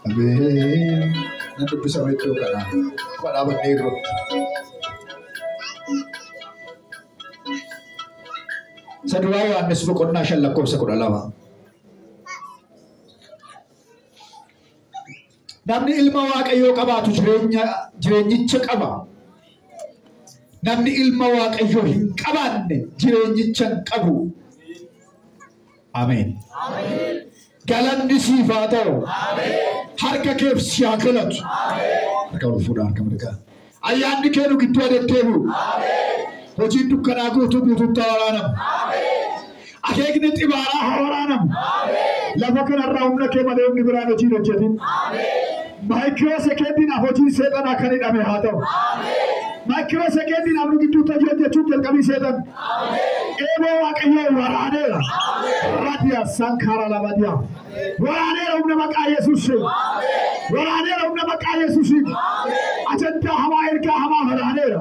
Amen. Nandun bisa itu kan? Pada abad Nero. Sa dua Yohanes bukod na siya lakop sa kudalawa. Namni ilma waaqayyoo qabaatu jireenyicha qaba. Namni ilma waaqayyoo hin qabaanne jireenyicha hin qabu. Amen. Galanni siif haa ta'u. Harka keef si haa galatu. Harka ol fuudhaa harka mirgaa. Ayyaanni kee nu gidduu adeemteebu. Hojiin dukkanaa guutuutti haa waraanamu. Akeekni xibaaraa haa waraanamu. Lafa kanarraa humna kee malee humni biraan hojii hin hojjetin. Maayikiroo sekeendinaaf hojiin seexanaa kan hidhame haa ta'u. Maayikiroo sekeendinaaf nu gidduutti hojii hojjechuun jalqabii seexan. Eeboo waaqayyoo waraaneera. Radiyaa sankaara labadiyaa. Waraaneera humna maqaa Yesuusiin. Waraaneera humna maqaa Yesuusiin. Ajandaa hamaa ergaa hamaa waraaneera.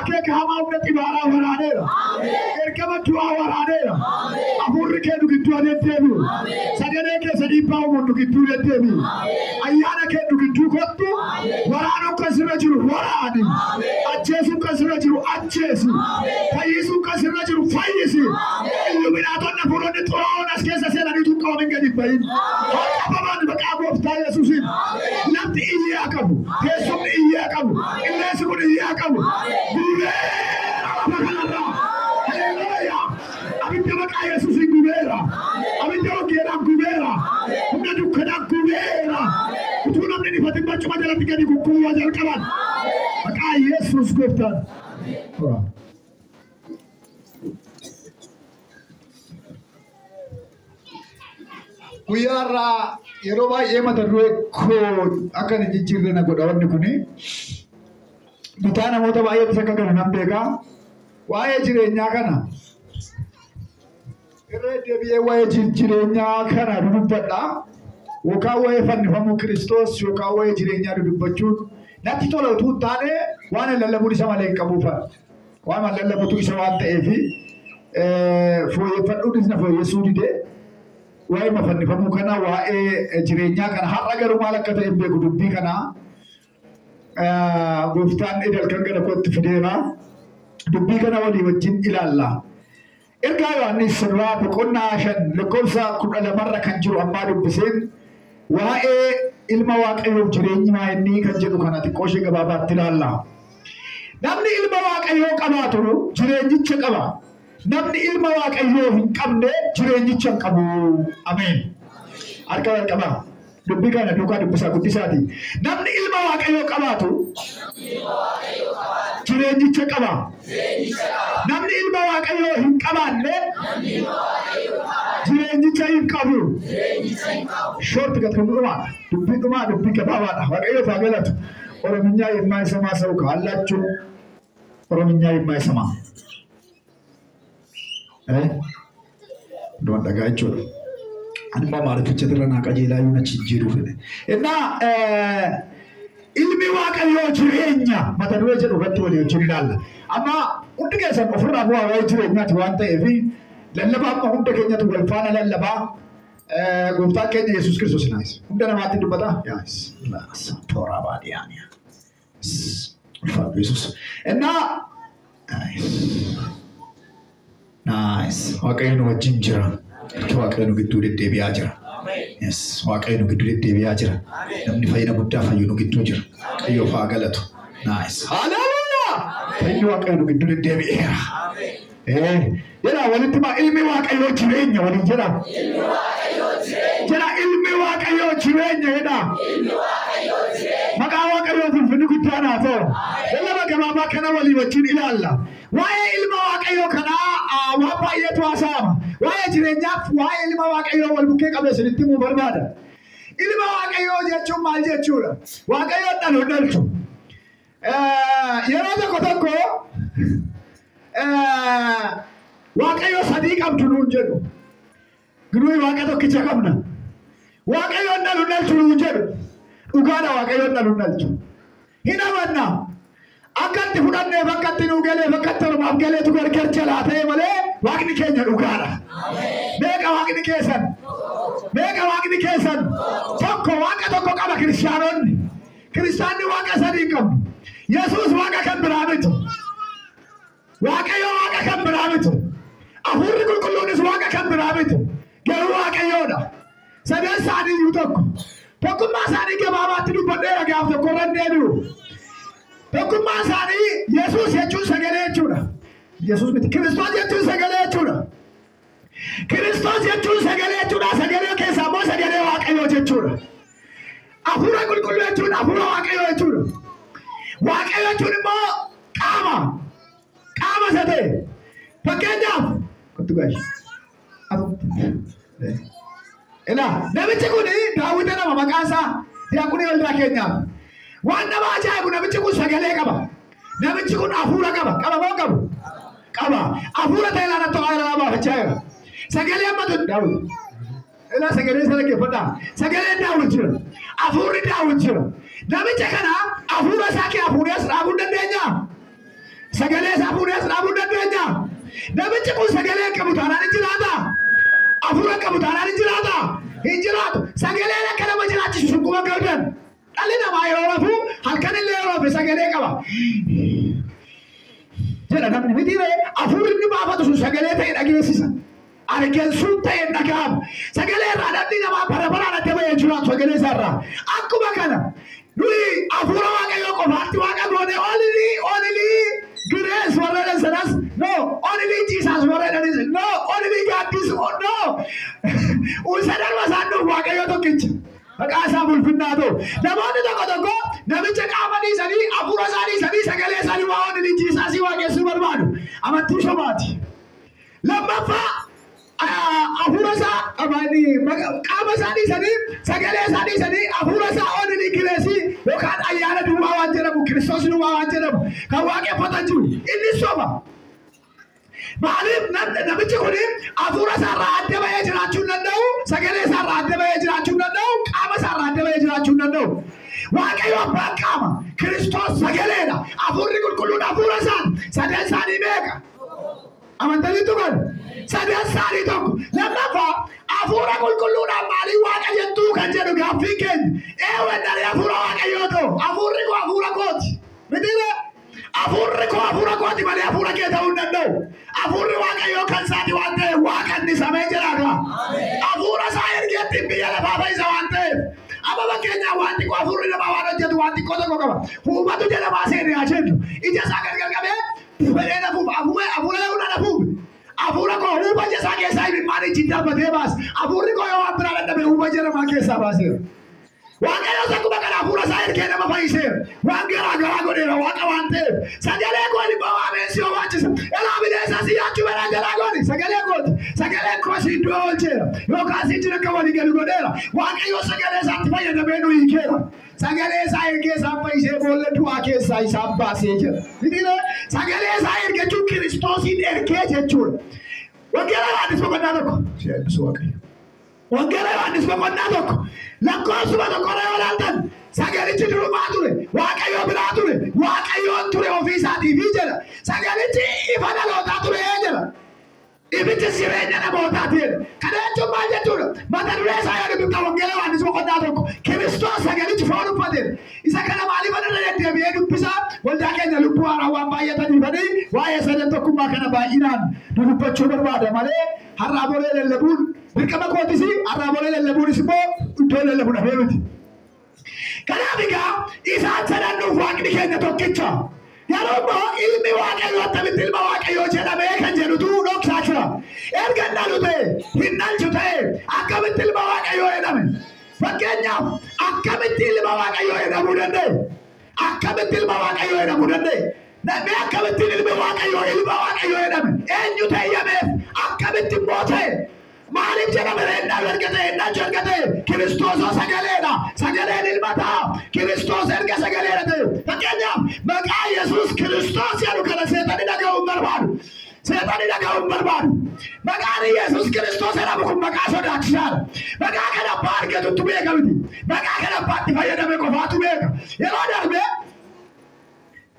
Akeeka hamaa humna xibaaraa waraaneera. Ergama du'aa waraaneera. Afuurri kee nu gidduu adeemteebi'u. Sagalee kee sadiibbaa uumuun nu gidduu deddeebi'u. Ayyaana kee nu gidduu kottu. Waraanuun kan sirra jiru waraani. Ajjeesuun kan sirra jiru ajjeesi. Fayyisuun kan sirra jiru fayyisi. Illuminaatonni hafuuronni xuraa'oon as keessa seenanii tuqqa'oon hin gadi bahin. Qabaman maqaa gooftaa Yesuusiin. Lafti iyyaa qabu. Teessumni iyyaa qabu. Qilleensi kun iyyaa qabu. Gubeera lafa kanarraa. Haleluuyaa. Abidda maqaa Yesuusiin gubeera. Abidda ogeedhaan gubeera. Humna dukkanaan gubeera. Utuu namni dhifatin barcuma jalatti gadi kukkuuwaa jalqaban. Maqaa Yesuus gooftaan. Guyyaarraa yeroo baay'ee mata duree koo akka hin jijjiirre na godha wanni kuni. Bitaa namoota baay'eetti akka galu nan beekaa. Waa'ee jireenyaa kana irra deebi'ee waa'ee jireenyaa kana dudubbadha. Yookaan waa'ee fannifamuu Kiristoos yookaan waa'ee jireenyaa dudubbachuun natti tola utuu hin taane waan lallabuun isa malee hin qabuufa. Waan lallabuutu isa waan ta'eef fooyyeffadhuun isa fooyyessuu didee. Waa'ee fannifamuu kana waa'ee jireenyaa kana har'a garuu maal akka ta'e hin beeku dubbii kana gooftaan idil kan gara kootti fideera dubbii kana walii wajjin ilaalla. Ergaa Yohaannis irraa boqonnaa 5 lakkoofsa 12 kan jiru ammaa dubbiseen waa'ee ilma waaqayyoof jireenyi maa inni kan jedhu kana xiqqoo ishee gabaabaatti ilaalla. Namni ilma waaqayyoo qabaatu jireenyicha qaba. Namni ilma waaqayyoo hin qabne jireenyicha hin qabu. Ameen. Harka wal qabaa. Dubbii kana duukaa dubbisaa guddisaati. Namni ilma waaqayyoo qabaatu jireenyicha qaba. Namni ilma waaqayyoo hin qabaanne jireenyicha hin qabu. Short gad kan dhumaadha. Dubbii dhumaa dubbii gabaabaadha. Waaqayyoo faa galatu. Oromiyaa የማይሰማ ሰው ካላችሁ oromiyaa የማይሰማ Doon dhagaa jechuudha. Anuma maalificha irra naa qajeelaa na jijjiiruu fedhe. Innaa ilmi waaqayyoo jireenya mata duree jedhu irratti walii wajjin ilaalla. Amma hundi keessan ofirraa bu'aa waa'ee jireenyaati waan ta'eef lallabaa amma hunda keenyatu wal faana lallabaa gooftaan keenya Yesuus Kiristoos naayis. Hunda namaatti dubbata. Yaas. Tooraa baadiyaan. Ulfaatu Yesuus. Innaa Nice. Waaqayyo nu wajjin jira. Waaqayyo nu gidduu deddeebi'aa jira. Yes. Waaqayyo nu gidduu deddeebi'aa jira. Namni fayyina guddaa fayyu nu gidduu jira. Waaqayyo faa galatu. Nice. Hallelujah. Fayyu waaqayyo nu gidduu deddeebi'eera. Jedha walitti maa ilmi waaqayyoo jireenya waliin jedha. Jedha ilmi waaqayyoo jireenya jedha. Maqaa waaqayyoo ulfinni guddaan haa ta'u. Lallaba gabaabaa kana walii wajjin ilaalla. Waa'ee ilma waaqayyoo kanaa waan baay'eetu haasa'ama. Waa'ee jireenyaaf waa'ee ilma waaqayyoo wal bukkee qabee isinitti himuu barbaada. Ilma waaqayyoo jechuun maal jechuudha? Waaqayyoon dhalchu. Yeroo tokko waaqayyoo sadii qabdu nuun jedhu. Giduu waaqa tokkicha qabna. Waaqayyoon dhalchu nuun jedhu. Dhugaadha waaqayyoon dhalchu. Hin amannaa. Akkatti fudhannee bakkatti nuu galee bakkatti ormaaf galeetu gargar jalaa ta'e malee waaqni keenya dhugaadha. Meeqa waaqni keessan? Meeqa waaqni قبل يسوس واقع كم برامج واقع كم برامج أفور كل ناس واقع كم برامج جوا واقع يونا سبب سادي يوتك تكون ما سادي كبابات تلو بدر أجاب تكورن دينو تكون ما سادي يسوس يجون سجله يجونا يسوس بيت كريستوس يجون سجله يجونا كريستوس يجون سجله يجونا سجله كيسامو سجله واقع يجونا أفور كل يجونا أفور واقع يجونا واقع يجونا ما كاما سده فكينام كنت قايش إلا نبي تقولي داود أنا ما مكانسا يقولي ولا كينام وانا ما جاي نبي تقول سجله كبا نبي تقول أفورا كبا ما كبا أفورا تيلا نتوعنا ما بتشاي سجله ما داود إلا سجله سلك يفدا سجله داود جرا أفورا داود جرا نبي تكنا أفورا ساكي أفورا سرابون دنيا سجله سابوريس رابون دنيا نبي تقول سجله كمتانا نجلادا أفورا كمتانا نجلادا إنجلاد سجله لكلام جلاد شوكوا كردن ألينا ما يروفو هالكن اللي يروف سجله كوا جل نبي نبيله أفورا نبى أفضل سجله تين أجلسيسا أركض سوت تين نكام سجله رادتي نما برا نتبع يجوا سجله سرّا أكو بكنا نوي أفورا واقعي كوفارتي واقعي only grace warren sanas no only Jesus warren is no only God this no usadan masando waqayo tokkich baqasa bulfinado namoni tokko namicha qaamani sani afura sani sagale sani wa only Jesus waqesu barbadu amanti shomati lamafa afura sa abani qaama sani sagale sani afura sa only grace وكان أيانا دوا وانجرب كريستوس دوا وانجرب كواقع فتنجو إني سوما معلم نبي تقولي أفورا سارة أدبا يجراتون ندو سجلة سارة أدبا يجراتون ندو كاما سارة أدبا يجراتون ندو واقع يوم كاما كريستوس سجلة أفوري كلون أفورا سان ساني ميكا أمان تلي تقول ساني تقول لما فا أفورا كلون مالي واقع ينتو كنجرو كافيكن وندري أفورا واقع يوتو أفورا كوت بدينا أفورا كوت مالي أفورا كيتا ونندو أفورا واقع يو كان ساني وانته واقع نسامي جراغا أفورا ساير كيتي بيالا بابا إذا وانته أبا بكينا وانتي كو أفورا نبا وانا جدو وانتي كوتا كوكا فوما تو جدا باسيني أجندو إجا ساكر كالكابي فبرينا فوما أفورا يونا نفوما أفورا كو هوبا جسا كيسا يمين ماني جدا بديباس أفورا كو يو أبرا لنبي هوبا جدا ما كيسا باسير Wangera sakuba kana pura sair kena mafaise. Wangera garago dera waka wante. Sagale ko ni bawa mensi o wachis. Ela bidesa si yachu bera garago ni. Sagale ko si dolce. Yo kasi tira ka wani gelu godera. Wanga yo sagale sa tifaye na benu ikera. Sagale sair ke sampaise bolle tu ake sai samba seje. Dile sagale sair ke tu Kristos in erke jechur. Wangera hadis pokona ko. Siya suwaka. Wangera hadis pokona ko. Lakos ba dokore walantan sagale chidru mature waqayo bilature waqayo ture ofisa divijela sagale chi ifana lo tature ejela ibite sirenya na botatir kada to majetur madare sayo de tawangela wanis ko dadoko Kristos sagale chi foru padir isakana mali badare de bedu pisa walda kenya lupu ara wa bayata di badi wa yasada to kuma kana ba iran du pacho barbada male harabore lebun bikama kotisi harabore lebun isbo utole lebun hebeti kana biga isa sadanu waqni kenya tokkicha yaroba ilmi waqayo tabitil waqayo jeda be kanjeru du dok sachra erganda lute hinnal chute akabitil waqayo edame fakenya akabitil waqayo edamu dende akabitil waqayo edamu dende nabe akabitil waqayo edame enyu tayame akabitil bote Malim jana merenda vergete na jangate Kristos sagale ilmata Kristos erga sagale rate takenya maka Yesus Kristos yaru kana setan daga umbar maka Yesus Kristos era bukum maka soda tsar maka kana parke tu bega widi maka kana patti fayda me ko fatu bega yelo darbe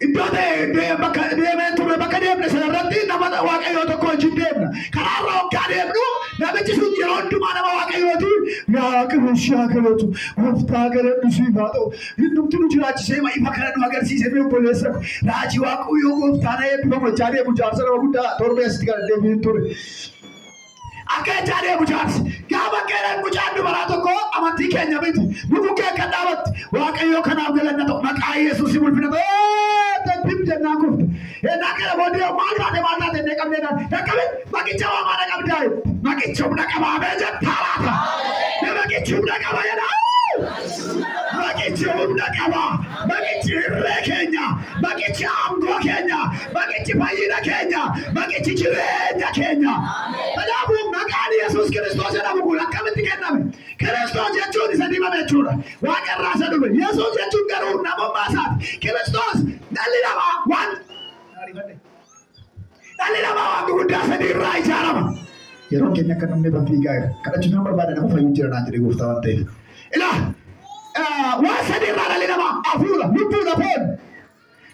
de maka de mentu maka de ne sarati na mata waqayo to ko jidebna kana ro kadebnu na be ci suñu ron du mana waqayo tu ya ko shaka obboleetu gooftaa galanni siif haa ta'u hundumti nu jiraachisee ifa kana nu agarsiisee mee obboleessa raajii waaqayyoo gooftaan eebbifamu jechaa deemu jaarsa nama guddaa torbee asitti kan deebiin ture. Akka jechaa deemu jaarsi gaafa keeran mucaan dubaraa tokko amantii keenya miti lubbuu kee kan dhaabatti waaqayyoo kanaaf galanna ta'u maqaa Yesuus ulfina ta'u jennaan kufte. Eenaa kana booddee maal taate ne qabnee dhaqqabe maqicha waa maana qabdaa maqicha humna qabaamee jettaa laata. Maqichi humna qaba jedhaa. Maqichi humna qaba. Maqichi irree keenya. Maqichi aangoo keenya. Maqichi fayyina keenya. Maqichi jireenya keenya. Kanaafuu maqaan Yesuus Kiristoos jedhamu kun akkamitti kenname? Kiristoos jechuun isa dibame jechuudha. Waaqa irraa isa dhufe. Yesuus jechuun garuu namummaa isaati. Kiristoos dhalli namaa waan guddaa sadii irraa ijaarama. Yeroo keenya akka namni fiigaa jira. Kadhachuun nama barbaada nama fayyuu jira naan jedhee gooftaa waan ta'eef. Waan sadii irraa dhalli namaa hafuura lubbuu lafoon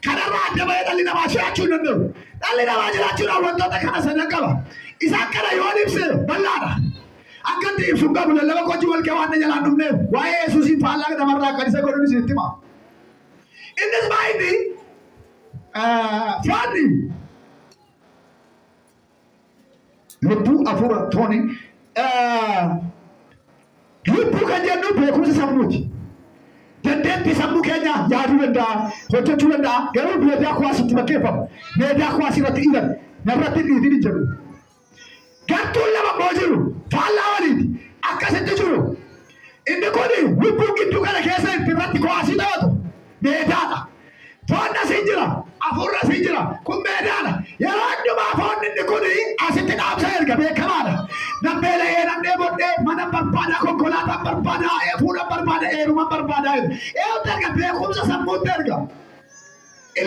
kanarraa adda bahee dhalli namaa jiraachuu hin danda'u. Dhalli namaa jiraachuudhaan wantoota kana sadan qaba. Isaan kana yoo ibse bal'aadha. Akkatti ibsuun qabu lallaba kojii wal waan na jalaan dhufneef waa'ee Yesuusiin faallaa namarraa kan isa godhuun isinitti hima. Innis baay'inni faanni lubbuu hafuura tooni lubbuu kan jennu beekumsa sammuuti. Dandeettii sammuu keenya yaaduu danda'a, hojjechuu danda'a. Garuu meedaa kuwaasitti bakkeeffamu. Meedaa kuwaasii irratti dhiiban narratti dhiitiin hin jedhu. Gartuun lama moo jiru faallaa waliiti akkasitti jiru. Inni kun lubbuu gidduu kana keessa irratti kuwaasii taphatu meedaadha. Foonni asii jira, hafuurri asii jira, kun meedaadha. Yeroo hundumaa foonni inni kun asitti dhaabsa erga beekamaadha. Nambeelee namnee bodhee mana barbaadaa konkolaataa barbaadaa fuula barbaadaa eeruma barbaadaa eeyyamni erga beekumsa sammuutti erga.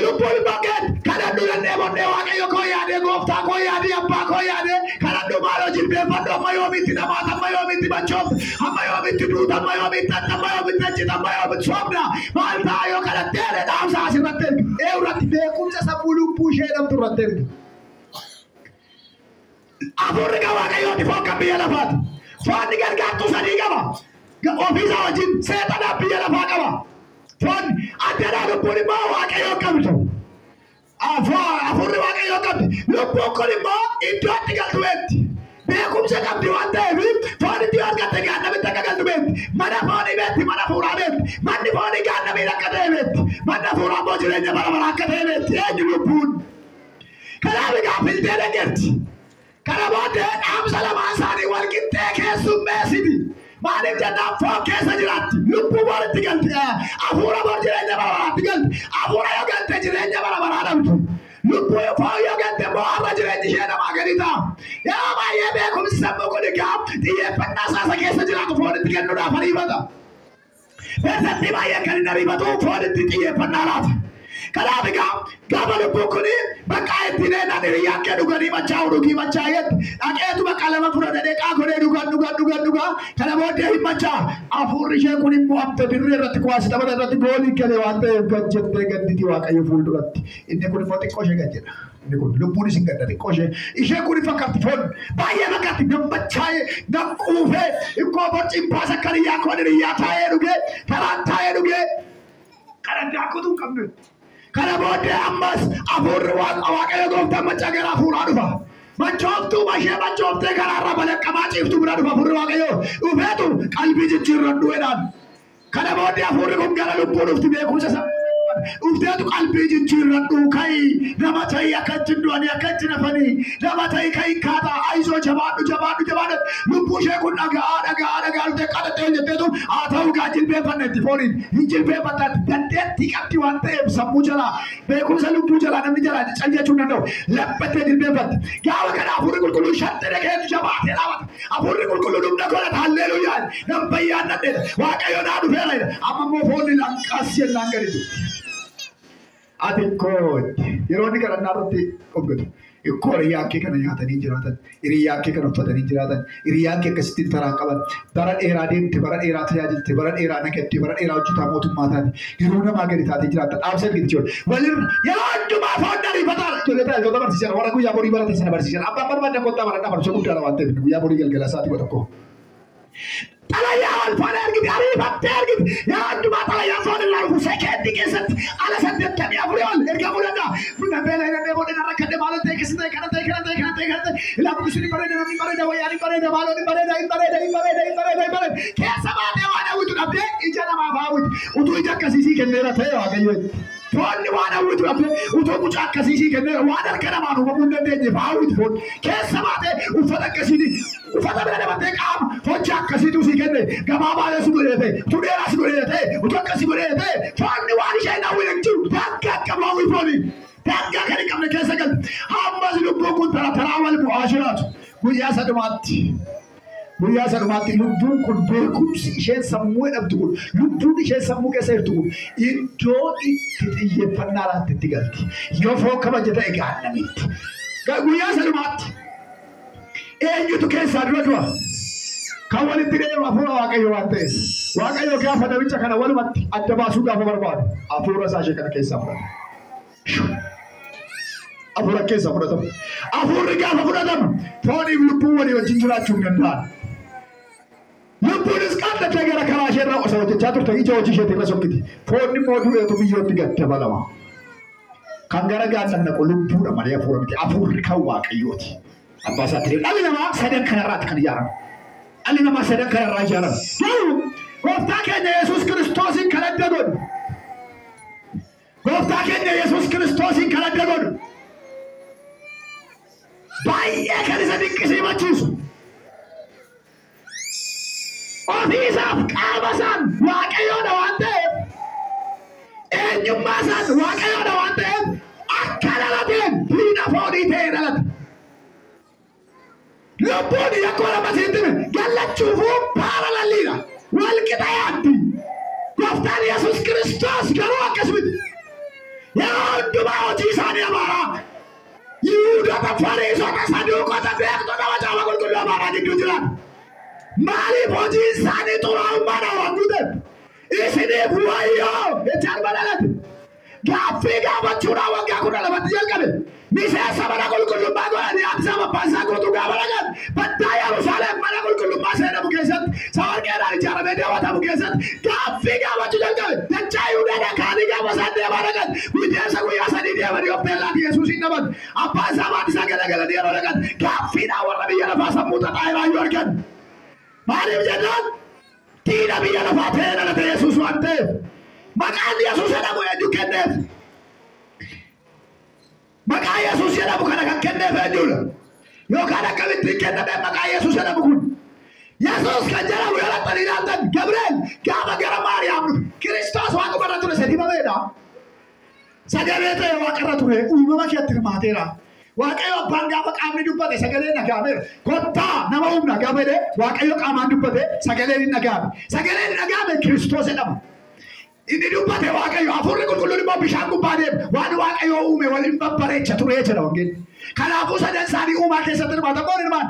Lubbuun bakkeen kadhadhu dandee bodhee waaqayyo koo yaadee gooftaa koo yaadee abbaa koo yaadee kadhadhu maaloo jilbeeffadhu amma yoomitti namaata amma yoomitti machoofte amma yoomitti duuta amma yoomitti atta amma yoomitti ajjita amma yoomitti soomna maal ta'a yoo kadhatteedhe dhaamsa asirratti erga eewratti beekumsa sammuu lubbuu ishee dhabdu irratti erga. Hafuurri waaqayyooti foon kan biyya lafaati. Foonni gargaartuu sadii qaba. Ofiisaa wajjin seexanaa biyya lafaa qaba. Foon addanaa lubbuun immoo waaqayyoo qabdu. Hafuurri waaqayyoo qabdi. Lubbuun kun immoo iddootti galtu beekti. Beekumsa qabdi waan ta'eef foon itti argatte gaannamitti akka galtu beekti. Mana foonii beekti, mana fuuraa beekti. Manni foonii gaannamiin akka ta'e beekti. Manni fuuraa immoo jireenya bara baraa akka ta'e beekti. Eenyu lubbuun. Kanaaf egaa filtee dhageerti. Kana booddee dhaamsa lamaan isaanii wal qixxee keessummeessiti. Maaliif jennaan foon keessa jiraatti. Lubbuu walitti galti. Hafuura bor jireenya bara baraatti galti. Hafuura yoo galte jireenya bara baraa dhabdu. Lubbuu foon yoo galte immoo har'a jireenyi ishee namaa gadi ta'a. Yeroo baay'ee beekumsi sammuu kun egaa xiyyeeffannaa saasa keessa jiraatu foonitti kennuudhaaf ariifata. Keessatti baay'ee kan hin ariifatu foonitti xiyyeeffannaa laata. Kanaaf egaa gaafa lubbuun kun bakka itti neenan hiriyaa kee dhuganii machaa'u dhugii machaa'etti dhaqeetu bakka lama fudhate deeqaa godhee dhugaa kana booddee hin machaa'u. Hafuurri ishee kun immoo amte dirree irratti kuwaasi taphata irratti goolii galee waan ta'eef gad jettee gadditi waaqayyo fuulduratti. Inni kun immoo xiqqoo ishee gad jedha. Inni kun lubbuun isin gadda xiqqoo ishee kun fakkaatti foon baay'ee fakkaatti nam machaa'ee nam quufee ikkoo borciin baasa kan hiriyaa koon hiriyaa taa'ee dhugee karaan taa'ee dhugee kana daakutuu qabne. Kana booddee ammas hafuurri waaqayyo gooftaan machaa gara hafuuraa dhufa. Machooftuu mashee machooftee karaarra balaqqamaa ciiftu bira dhufa hafuurri waaqayyo dhufeetu qalbii jijjiirradhu jedhaan. Kana booddee hafuurri kun gara lubbuu dhufti beekumsa sammuu. Dhufteetu qalbii jijjiirradhu ka'i nama ta'ii akka ittiin du'anii akka ittiin hafanii nama ta'ii ka'i kaataa ayisoo jabaadhu lubbuu ishee kun dhagaa dhufte kadhattee jetteetu haa ta'u gaa jilbeeffannetti fooniin hin jilbeeffannetti dandeettii qabdi waan ta'eef sammuu jalaa beekumsa lubbuu jalaa namni jalaa caljechuu hin danda'u labbattee jilbeeffatte gaafa kana hafuurri qulqulluu shattee dhageetu jabaatee dhaabata hafuurri qulqulluu dhumna godhata halleeluyyaa nam bayyaan nadheedha waaqayyo naa dhufeera amma immoo foonni lanqaas jellaan gadi ati kooti yeroo inni kadhannaa irratti qophatu ikkoo hiriyaa kee kana nyaatanii jiraatan hiriyaa kee kana uffatanii jiraatan hiriyaa kee akkasitti taraa qaban bara dheeraa deemte bara dheeraa tajaajilte bara dheeraa nagatte bara dheeraa hojjetaa mootummaa taate yeroo namaa gadi taatee jiraatan dhaabseen gadi jiru walirra yeroo hundumaa foon dariifataa ijoollee tajaajiltoota barsiisan warra guyyaa borii baratan sana barsiisan abbaan barbaadne kottaa baradhaa barsiisuu guddaadha waan ta'eef guyyaa borii galgala isaatii tokko طلع الفنان قد قريب أبتر قد يا عندما طلع يفعل الله سكت كيست على سد كم يفريون إرجعوا لنا من بين هنا نبون نركض مالن تكسر كنا لا بقصني برينا وياني برينا مالون برينا كيسا ما نوانا ويتو أبدي إجانا ما باود وتو إجا كسيسي كنيرة تيو أجيوه فون وانا ويتو أبدي وتو بجا كسيسي كنيرة وانا الكلام عنه ومن دنيا باود فون كيسا ما ده وفتح كسيني وفتح بنا بدك عام فون جا كسيتو سيكني كبابا يسوعه تودي راسوعه وتو كسيبوره فون وانا شيء ناوي نجيب دكا كباوي فوني دكا كني كم نكسر كل هم بس لبوكون ترى والمعاشرات ويا سدماتي ويا سدماتي لبوك كل بيكون شيء سموه أبدول لبوك شيء سموه كسر تقول إنتو يفنارات تتقالتي يوفو كم جدا إيجان نميت ويا سدماتي إيه يتو كسر رجوا كوالي تيجي ما فورا واقعي كيا فدا بيتش كنا ولا مات أتباسو كافو برباد أفورا ساشة كنا كيسا فرا أفورا كيسا فرا تام أفورا كافو فرا تام فوني بلوبوني وجنجلا چونغندان لبونس كان تجارة كراشة را أسرة تجاتو تيجي جوا جيشة تيجي سوكتي فوني مودو يتو بيجو تيجي تبالما كانغارا جان نكو لبورا ماريا فورا متي أفورا كواقعيوتي أباسا تري ألي نما سدن كنارات كنيارا ألي نما سدن كنارات جارا Gooftaa keenya Yesuus Kiristoosin kadhadha godhu. Gooftaa keenya Yesuus Kiristoosin kadhadha godhu. Baay'ee kan isa dinqisiifachiisu. Ofiisaaf qaama isaan Waaqayyoodha waan ta'eef eenyummaa isaan Waaqayyoodha waan ta'eef akka dhalateen diina foonii ta'ee dhalate. Lubbuun yakkoo lama siintime gallachuufuu paaralalliidha. والكتاياتي قفتان يسوس كريستوس كانوا أكسبت يا عندما وجيسان يا مارا يودا تفاريس وتصدق وتبيك تتوجه وقل كل مارا دي تجران مالي وجيسان تراهم مانا وقودت إسني بوايو يتعال بلالت غافي غابة چورا وغاكونا لما تجال كبه ميسا سابنا قل كل ماغونا دي أبسا مبانسا قوتو غابرغان بدا يروسالم مانا قل كل ماسينا مكيسات سوار كينا رجال مدى واتا مكيسات غافي غابة چجال كبه تنچايو دادا كاني غابة سادة بارغان ويديسا وياسا دي ديما دي أبتلا دي يسوسي نمان أبانسا مانسا غلا غلا دي رغان غافي ناور نبي ينفاسا موتا تايرا يورغان مالي بجدان تينا بي ينفاتينا لتا يسوس وانتف مكان يسوس يدامو يدو كنف مكان يسوس يدامو كان كنف يدولا يو كان كبتري كنف مكان يسوس يدامو كن يسوس كان جرامو يلا تليناتن جبريل كاما جرى مريم كريستوس واقو براتو سديما بيدا سجلته واقراتو ويما كيتر ماتيرا واقعي بانغا بقامي دوبته سجلين نغامر كوتا نماوم نغامر واقعي قامان دوبته سجلين نغامر كريستوس يدامو إني دوبته واقعي أفوري كل ما بيشانو بعدين وان واقعي أومي والين ببرة شتوري شلونجين كلامو سدن ساري أوما كيساتر ما تقول إرمان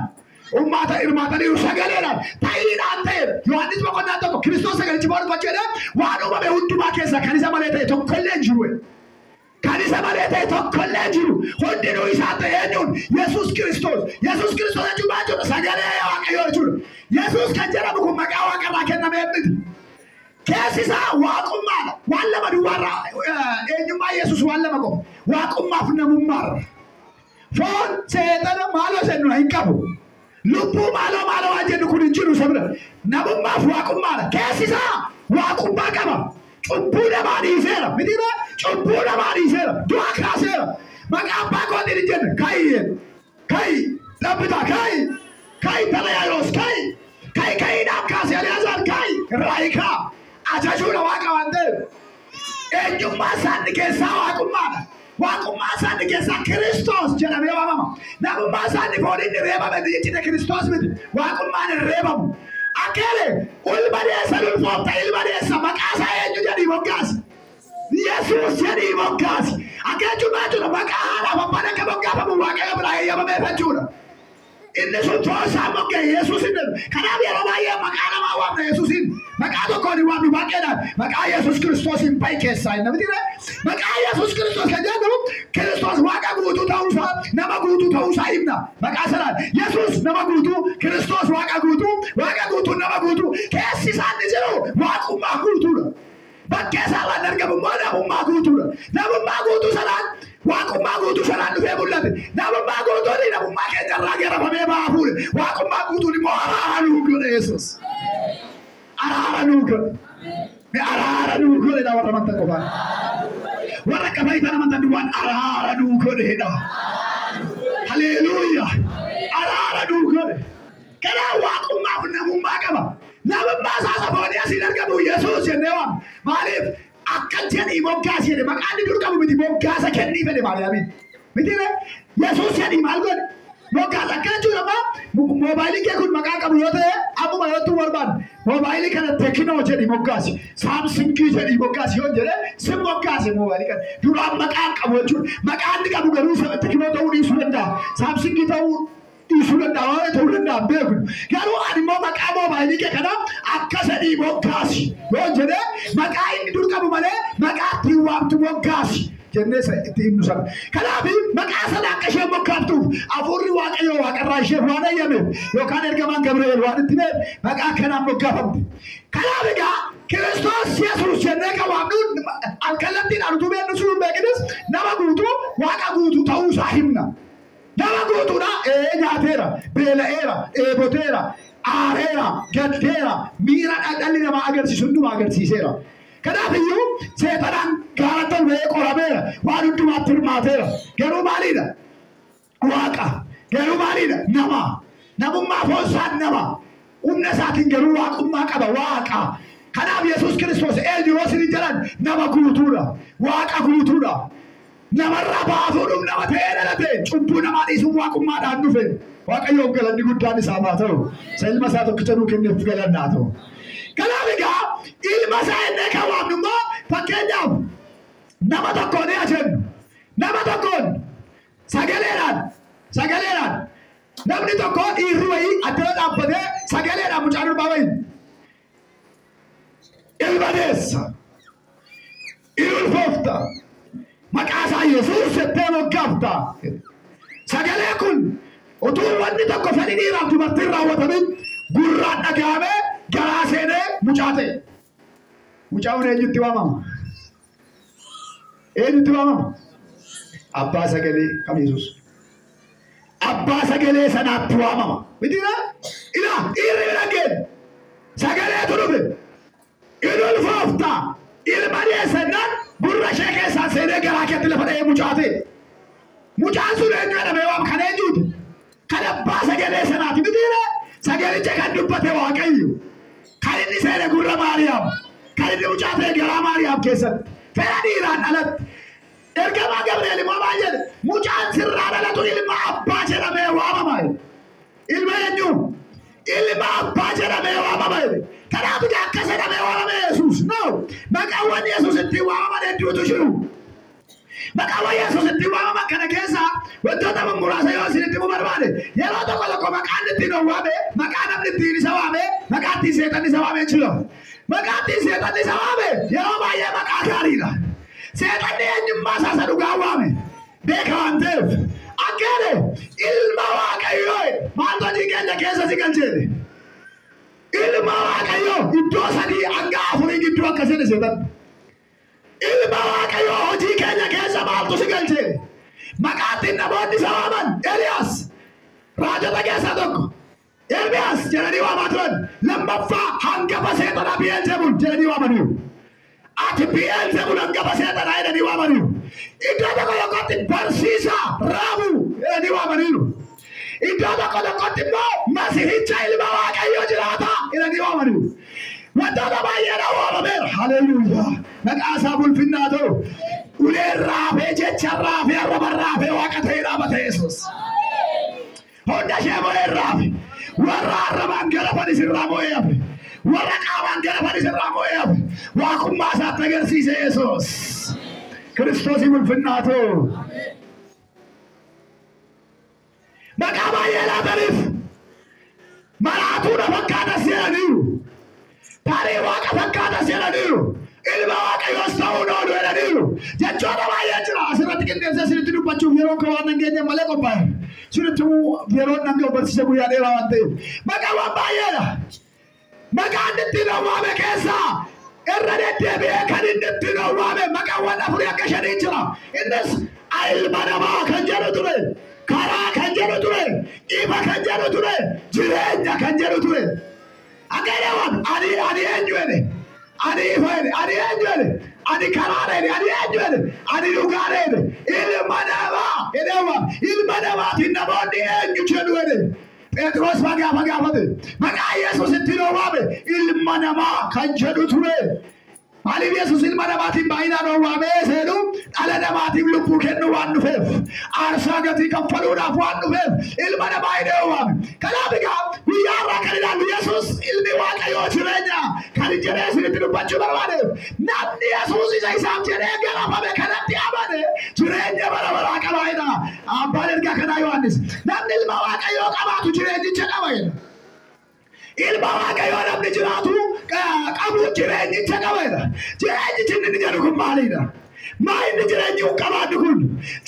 أوما تا إرمان تاني وشغلنا تايين أنتر يوحنس ما كنا تقول كريستوس سجلين جبار بچهنا وان أوما بهودو ما كيسا كنيسة مالته تو كلن جروه كنيسة مالته تو كلن جرو هندينو إسحاق ينون يسوع كريستوس أجوا باجوا سجلين واقعي أرجون يسوع كجرا بكم مكاوا كنا كنا ميمد كيسيسا واقوم مالا ولا ما دوارا إنما يسوع ولا ما كم واقوم ما فينا ممر فون سيدنا مالو سنو هيكابو لبو مالو أجن كل جيرو سبرا نبو ما فواقوم مالا كيسيسا واقوم ما كما چوبونا ما ديسيرا مدينا چوبونا ما ديسيرا دوا كاسيرا ما كم باكو دي جن كاي لبدا كاي تلايروس كاي نام كاسيا لازار كاي رايكا أجاجونا واقع وندل إنجو ما سان كيسا واقع ما سان كيسا كريستوس جنا ميوا ماما نبو ما سان فوري نريبا بدي يجي كريستوس بد واقع ما نريبا أكله والبريسة الفوطة البريسة ما كاسا ينجو جدي مكاس يسوع جدي مكاس أكله جماعة ما كانا ما بنا كبكا بمواقع براي يا ما بيفجونا إن سوتوا سامك يسوع إن كلام يا رباي ما كان ما وامن يسوع إن ما كانوا كوني وامن باكينا ما كان يسوع كريستوس إن باي كيساين نبتدي ما كان يسوع كريستوس كجانو كريستوس واقع غوتو تاوسا نما غوتو تاوسا إبنا ما كان سلام يسوع نما غوتو كريستوس واقع غوتو nama guutuu keessi isaanii jiru waaqummaa guutuudha. Bakkee isaan argamummaa namummaa guutuudha. Namummaa guutuu sanaan waaqummaa guutuu sanaan dhufee mul'ate. Namummaa guutuun namummaa keenyarraa geerafamee ba'aa fuudhe. Waaqummaa guutuun immoo araara nuu godhe Yesuus. Araara nuu godhe. Araara nuu godhe na warra amantan qofaan. Warra akka faayidaa amantan duwwaan araara nuu godheedha. Haleluuyaa. Araara nuu godhe. Kanaa waaqummaaf namummaa qaba. Namummaa isaa saboonni asiin argamu Yesuus jennee waamna. Maaliif akka jedhii moggaas jedhe maqaan inni dur qabu miti moggaasa kennii fedhe Maariyaamiin. Miti Yesuus jedhii maal godhe? Moggaasa akka jechuudha ammaa moobaayilii kee kun maqaa qabu yoo ta'e ammuma yootu barbaadu. Moobaayilii kana Tekinoo jedhii moggaasi. Saamsingii jedhii moggaasi yoo jedhe sin moggaasi moobaayilii kana. Duraan maqaan qabu jechuudha. Maqaan inni qabu garuu Tekinoo ta'uu dhiisuu danda'a. Saamsingii ta'uu dhiisuu danda'a waan ta'uu danda'a beeku. Garuu ani immoo maqaa moobaayilii kee kana akka sadii moggaasi yoo jedhe maqaa inni dur qabu malee maqaa ittiin waamtu moggaasi jennee itti himnu sana. Kanaaf maqaa sana akka isheen moggaaftuuf hafuurri Waaqayyoo waaqarraa isheef waan ayyameef yookaan ergamaan Gabri'eel waan itti beeku maqaa kanaan moggaafamte. Kanaaf egaa Kiristoos Yesuus jennee kan waamnu alkallattiidhaan utuu beeknu sun hin beeknes nama guutuu Waaqa guutuu ta'uu isaa himna. Nama guutuudha nyaateera, beela'eera, eeboteera, aareera, gaddeera, miira dhalli namaa agarsiisu hundumaa agarsiiseera. Kanaaf iyyuu seexanaan gaarattan ba'ee qorameera, waan hundumaatti hirmaateera. Garuu maaliidha? Waaqa. Garuu maaliidha? Nama. Namummaa foonsaan nama. Humna isaatiin garuu waaqummaa qaba Waaqa. Kanaaf Yesuus Kiristoos eenyu yoo isin jedhan nama guutuudha. Waaqa guutuudha. Namarraa baafuudhuuf nama ta'ee dhalate cubbuu namaa dhiisuuf waaqummaadhaan dhufe. Waaqayyoon galanni guddaan isaa haa ta'u. Isa ilma isaa tokkicha nuu kenneef galanni haa ta'u. Kanaaf egaa ilma isaa innee kan waamnu immoo fakkeenyaaf nama tokkoon jennu. Nama tokkoon sagaleedhaan namni tokko dhiirri wayii addana dhaabbatee sagaleedhaan mucaan ulfaa wayii. Ilma deessa. Ilulfoofta. Maqaa isaa Yesuus jettee moggaafta. Sagalee kun utuu wanni tokko fedhii dhiiraaf dubartiin raawwatamin gurraan dhaga'amee garaa seenee mucaa ta'e. Mucaan eenyutti waamama? Eenyutti waamama? Abbaa sagalee kam Yesuus. Abbaa sagalee sanaatti waamama. Mitiidha? Dhiirri dhageen sagaleetu dhufe. Ilulfoofta. Ilma deessannaan gurra ishee keessaan seenee garaa keetti lafa dha'ee mucaa ta'e. Mucaan sun eenyu jedhamee waam kan eenyuuti? Kan abbaa sagalee sanaati mitiidha? Sagalicha kan dubbate Waaqayyo. Kan inni seene gurra Maariyaam. Kan inni mucaa ta'e garaa Maariyaam keessatti. Fedha dhiiraan alatti. Ergamaa Gabri'eel immoo maal jedhe? Mucaan sirraa dhalatu ilma abbaa jedhamee waamama. Ilma eenyu? Ilma abbaa jedhamee waamama. Kanaaf akka jedhamee waamame Yesuus. No. Maqaawwan Yesuus ittiin waamaman hedduutu jiru. Maqaawwan Yesuus ittiin waamaman kana keessa wantoota muraasa yoo isin itti barbaade yeroo tokko tokko maqaan ittiin waame maqaa namni ittiin isa waame maqaa ittiin seexanni isa waame jira. Maqaa ittiin seexanni isa waame yeroo baay'ee maqaa gaariidha. Seexanni eenyummaa isaa dhugaa waame beeka waan ta'eef akkaane ilma Waaqayyoo maaltu hojii keenya keessa si galcheedhe. Ilma Waaqayyoo iddoo sadii hanga afurii gidduu akka seene seetan. Ilma Waaqayyoo hojii keenya keessa maaltu si galcheedhe. Maqaattiin namoonni isa waaman Eliyaas raajota keessaa tokko. Ermiyaas jedhanii waamaa turan. Lammaffaa hangafa seexanaa Bi'eelzebul jedhanii waamaniiru. Ati Bi'eelzebul hangafa seexanaa jedhanii waamaniiru. Iddoo tokko tokkotti barsiisaa Raabuu jedhanii waamaniiru. Iddoo tokko tokkotti immoo Masiihicha ilma Waaqayyoo jiraata jedhanii waamaniiru. Wantoota baay'eedhaan waamameera. Haleluuyaa. Maqaa isaa ulfinnaa ta'u. Uleen raafee jecha raafee arraba raafee Waaqa ta'ee dhaabate Yesuus. Hunda ishee moo'ee raafe. Warra arrabaan garafan isirraa moo'ee hafe. Warra qaamaan garafan isirraa moo'ee hafe. Waaqummaa isaatti agarsiise Yesuus. Kiristoosiin ulfinnaa ta'u. Maqaa baay'ee laataniif maraatuudha fakkaata seenaniiru. Tarii Waaqa fakkaata seenaniiru. Ilma Waaqayyoos ta'uu oolu jedhaniiru. Jechoota baay'ee jira. Asirratti qindeessee isinitti dubbachuuf yeroo akka waan nageenye malee qophaa'e. Isinitti yeroo nanga barsiisa guyyaa dheeraa waan ta'eef. Maqaawwan baay'eedha. Maqaan itti dhowwaame keessa irra deddeebi'ee kan inni itti dhowwaame maqaawwan afurii akka shanii jira. Innis ilma namaa kan jedhu ture, karaa kan jedhu ture, ifa kan jedhu ture, jireenya kan jedhu ture. Akkanaawwan ani eenyu jedhe, ani ifa jedhe, ani eenyu jedhe, ani karaa jedhe, ani eenyu jedhe, ani dhugaa jedhe, ilma namaa jedheewwan ilma namaatiin namoonni eenyu jedhu jedhe. Petros gaafate maqaa Yesuus itti dhowwaame ilma namaa kan jedhu ture. Maaliif Yesuus ilma namaatiin baay'inaan dhowwaamee seenu dhala namaatiif lubbuu kennu waan dhufeef, aarsaa gatii kanfaluudhaaf waan dhufeef ilma namaa hin dhowwaame. Kanaaf egaa guyyaa irraa kan ilaallu Yesuus ilmi Waaqayyoo jireenya kan jedhee isinitti dubbachuu barbaadeef namni Yesuus isa isaaf jedhee garafame kanatti amane jireenya bara baraa qabaayina. Abbaan ergaa kanaa Yohaannis namni ilma Waaqayyoo qabaatu jireenyicha qabaayina. Ilma Waaqayyoo namni jiraatu qabu jireenyicha qabaayina. Jireenyichi inni jedhu kun maalidha? Maa inni jireenyi kun qabaatu kun?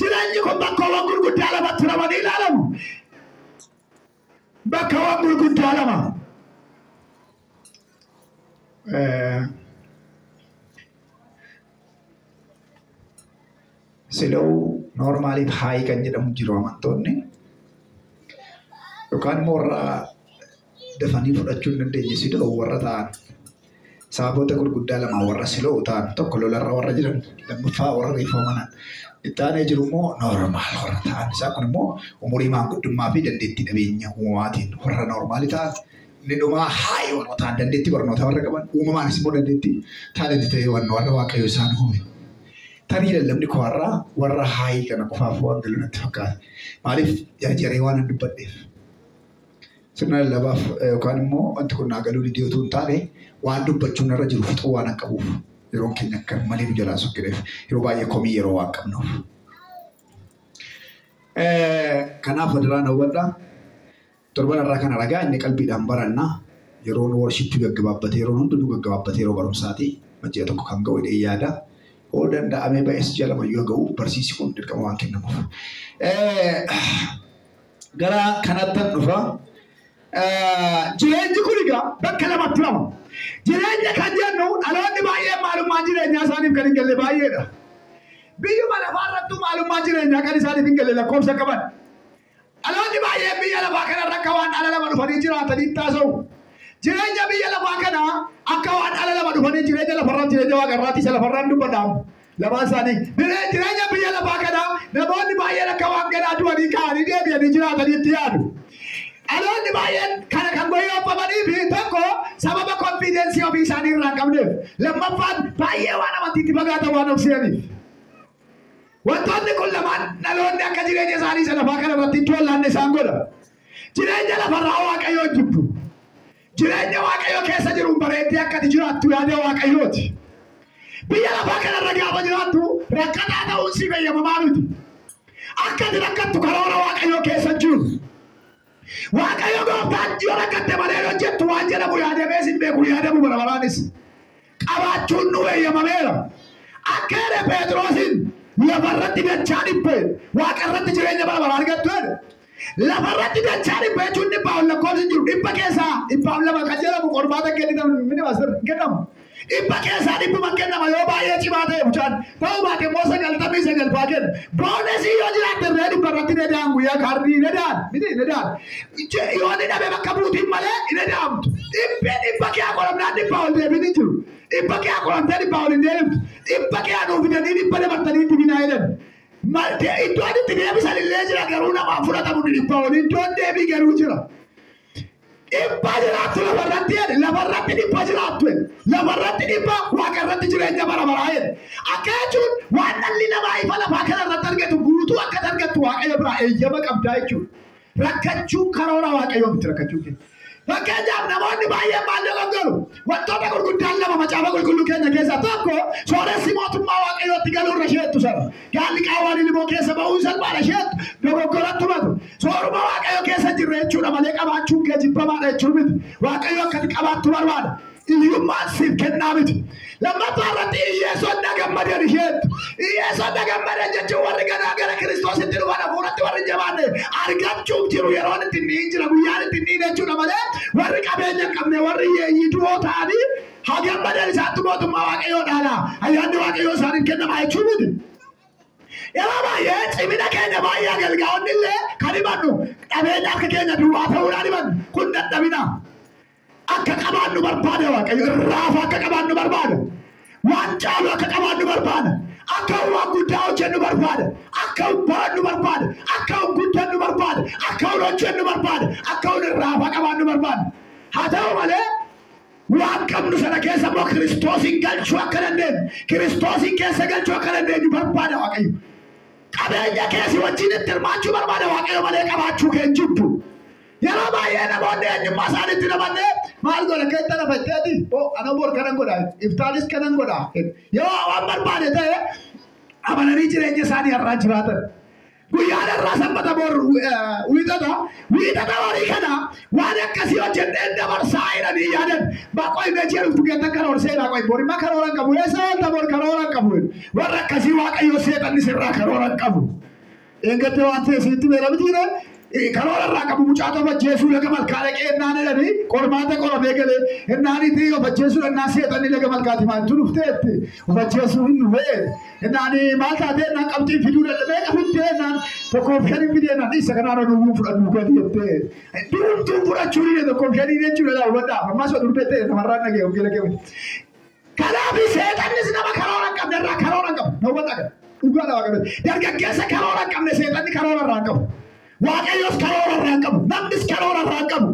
Jireenyi kun bakkaawwan gurguddaa lamatti ramanii ilaalamu. Bakkaawwan gurguddaa lama. Sila'uu noormaaliif haayii kan jedhamu jiru amantoonni yookaan immoo warra dafanii fudhachuu hin dandeenye sila'uu warra ta'an sababoota gurguddaa lama warra sila'uu ta'an tokko lolarra warra jiran lammaffaa warra riifoomanan itti aanee jiru immoo noormaal warra ta'an isaa kun immoo umurii maanguddummaa fi dandeettii dhabeenya uumamaatiin warra noormaali ta'an inni dhumaa haayii warra ta'an dandeettii barnoota warra qaban uumamaanis immoo dandeettii taalentii ta'ee warra Waaqayyo isaan uume. Tarii lallabni koo warra haayii kana qofaaf waan galu natti fakkaata. Maaliif jaree waan hin dubbadheef. Sirna lallabaaf yookaan immoo wanti kun naagaluu didiyootu hin taane waan dubbachuun irra jiru fixuu waan qabuuf yeroon keenya akka malee nu jalaa sokkireef yeroo baay'ee komii yeroo waan qabnuuf. Kanaaf wadaraan hawwadhaa torban irraa kana ragaa inni qalbiidhaan barannaa yeroon worshippii gaggabaabbatee yeroon hundinuu gaggabaabbatee yeroo barumsaati majjii tokko kan ga'u hidhee yaada. Oo danda'amee ba'es jalama yoo ga'u barsiisi kun dirqama waan kennamuuf. Gara kanattan dhufa. Jireenyi kun egaa bakka lamatti lama. Jireenya kan jennu dhaloonni baay'ee maalummaan jireenyaa isaaniif kan hin galle baay'eedha. Biyyuma lafaa irrattuu maalummaan jireenyaa kan isaaniif hin galle lakkoofsa qaban. Dhaloonni baay'ee biyya lafaa kanarra akka waan dhala lama dhufanii jiraatanii taasa'u. Jireenya biyya lafaa kana akka waan dhala lama dhufanii jireenya lafarraa jireenya waaqarraatti isa lafarraan dubbatamu. Lamaan isaanii jireenya biyya lafaa kana namoonni baay'een akka waan gadhaa du'anii ka'anii deebi'anii jiraatanii itti yaadu. Dhaloonni baay'een kana kan goyyooffamanii fi tokko sababa konfiidensii ofii isaanii irraa hin qabneef lammaffaan baay'ee waan amantiitti fagaatan waan of se'aniif. Wantoonni kun lamaan dhaloonni akka jireenya isaanii isa lafaa kana irratti itti wallaanne isaan godha. Jireenya lafarraa Waaqayyoo jibbu. Jireenya Waaqayyoo keessa jiru bareeddee akka ati jiraattu yaada Waaqayyooti. Biyya lafaa kanarra gaafa jiraattu rakkataa ta'uun si fayyamamaa miti. Akka ati rakkattu karoora Waaqayyoo keessa jiru. Waaqayyo gooftaan yoo rakkatte malee hojjettu waan jedhamu yaadamee sin beeku yaadamu barabaraanis. Qabaachuun nu fayyamameera. Akka jedhe Phexrosin lafarratti dachaa dhibbee waaqarratti jireenya barabaraa argattu jedhe. Lafarratti dachaa dhibbee jechuun dhibbaa ol lakkoofsi jiru dhibba keessaa dhibbaaf lama kan jedhamu qormaata kennamu. Dhibba keessaa dhibbuma kennama yoo baay'ee cimaa ta'e mucaan ta'uu baate immoo 99 faa kenna. Boonesii yoo jiraatte illee dhibba irratti ni da'an guyyaa kaardii ni da'an miti ni da'an. Yoo ni dhabe bakka buutiin malee ni da'amtu. Dhibba kee qoramnaan dhibba ol deebiin hin jiru. Dhibba kee qoramtee dhibba ol hin deemtu. Dhibba kee aduu fidanii dhibba dabartanii itti binaa jedhan. Iddoon itti deebisan illee jira garuu namaan fudhatamu dhibba ol iddoon deebii garuu jira. Dhibba jiraattu lafarratti jedhe lafarratti dhibba jiraattu lafarratti dhibba waaqarratti jireenya barabaraa jedhe. Akka jechuun waan dhalli namaa ifa lafaa kanarratti argatu guutuu akka argattu Waaqayyo biraa eeyyama qabdaa jechuudha. Rakkachuun karoora Waaqayyoo miti rakkachuun keenya. Fakkeenyaaf namoonni baay'een maal dogongoru wantoota gurguddaan lama macaafa qulqulluu keenya keessaa tokko sooressi mootummaa Waaqayyootti galuu irra sheettu sana. Gaalli qaawwaan ilmoo keessa ba'uu salphaadha sheettu dogoggoratti hubatu. Sooruma Waaqayyo keessa jirre jechuudha malee qabaachuun kee jibbamaadha jechuun miti. Waaqayyo akkati qabaattu barbaada. iyyummaan siif kennaa miti. Lammaffaa irratti Iyyeesuun nagammadee isheetti. Iyyeesuun nagammadee jechuun warri gara Kiristoositti dhufan hafuuratti warri jabaanne argachuuf jiru yeroon itti niin jira guyyaan itti niin jechuudha malee warri qabeenya hin qabne warri yeeyyidoo ta'anii hagammadeen isaatti mootummaa Waaqayyoo dhaala. Ayyaanni Waaqayyoo isaaniif kennama jechuu miti. Yeroo baay'ee cimina keenya baay'ee agalgaa'onni illee kan himannu qabeenya akka keenya duwwaa ta'uudhaan himannu kun dadhabina. Akka qabaannu barbaada Waaqayyo irraafa akka qabaannu barbaada. Waan caalu akka qabaannu barbaada. Akka waan guddaa hojjennu barbaada. Akka barannu barbaada. Akka guddannu barbaada. Akka hojjennu barbaada. Akka irraafa qabaannu barbaada. Haa ta'u malee waan qabnu sana keessa immoo Kiristoosin galchuu akka dandeenyu Kiristoosin keessa galchuu akka dandeenyu barbaada Waaqayyo. Qabeenya keessi wajjin itti hirmaachuu barbaada Waaqayyo malee qabaachuu keenya jibbu. Yeroo baay'ee namoonni eenyummaa isaaniitti namannee maal godha keessa lafa itteeti ana bor kanan godha iftaanis kanan godha yoo waan barbaade ta'e amananii jireenya isaanii irraa jiraatan. Guyyaan irraa sanbata bor wiixata horii kana waan akkasii hojjennee dabarsaa jedhanii yaadan baaqoo hin jedhu tugeetta karoora seenaa qoy borimmaa karoora hin qabu eessa wanta bor karoora hin qabu warra akkasii Waaqayyo seexanni sirraa karoora hin qabu. Eeggattee waan ta'e sitti beelamtiire karoora irraa qabu mucaa tokko Jeesuu laga malkaa dhaqee ennaan jedhanii qormaata qoramee galee ennaaniitii of Jeesuu ennaan seexanni laga malkaati maaltu dhufteetti of Jeesuu hin dhufee ennaanii maal taatee ennaan qabxii fiduu dadhabee qabittee ennaan tokkoof shanii fidee ennaan isa kanaan oduu fudhadhu gadi jettee duumtuun fudhachuu ni tokkoof shanii jechuudha laa hubadhaa ammas oduu beektee namarraan dhagee of gala qabate. Kanaaf seexannis nama karoora hin qabne irraa karoora hin qabu na hubadhaa kana dhugaadhaa waaqayyo dargaggeessa karoora hin qabne seexanni karoora irraa hin qabu. Waaqayyoos karoora irraa hin qabu. Namnis karoora irraa hin qabu.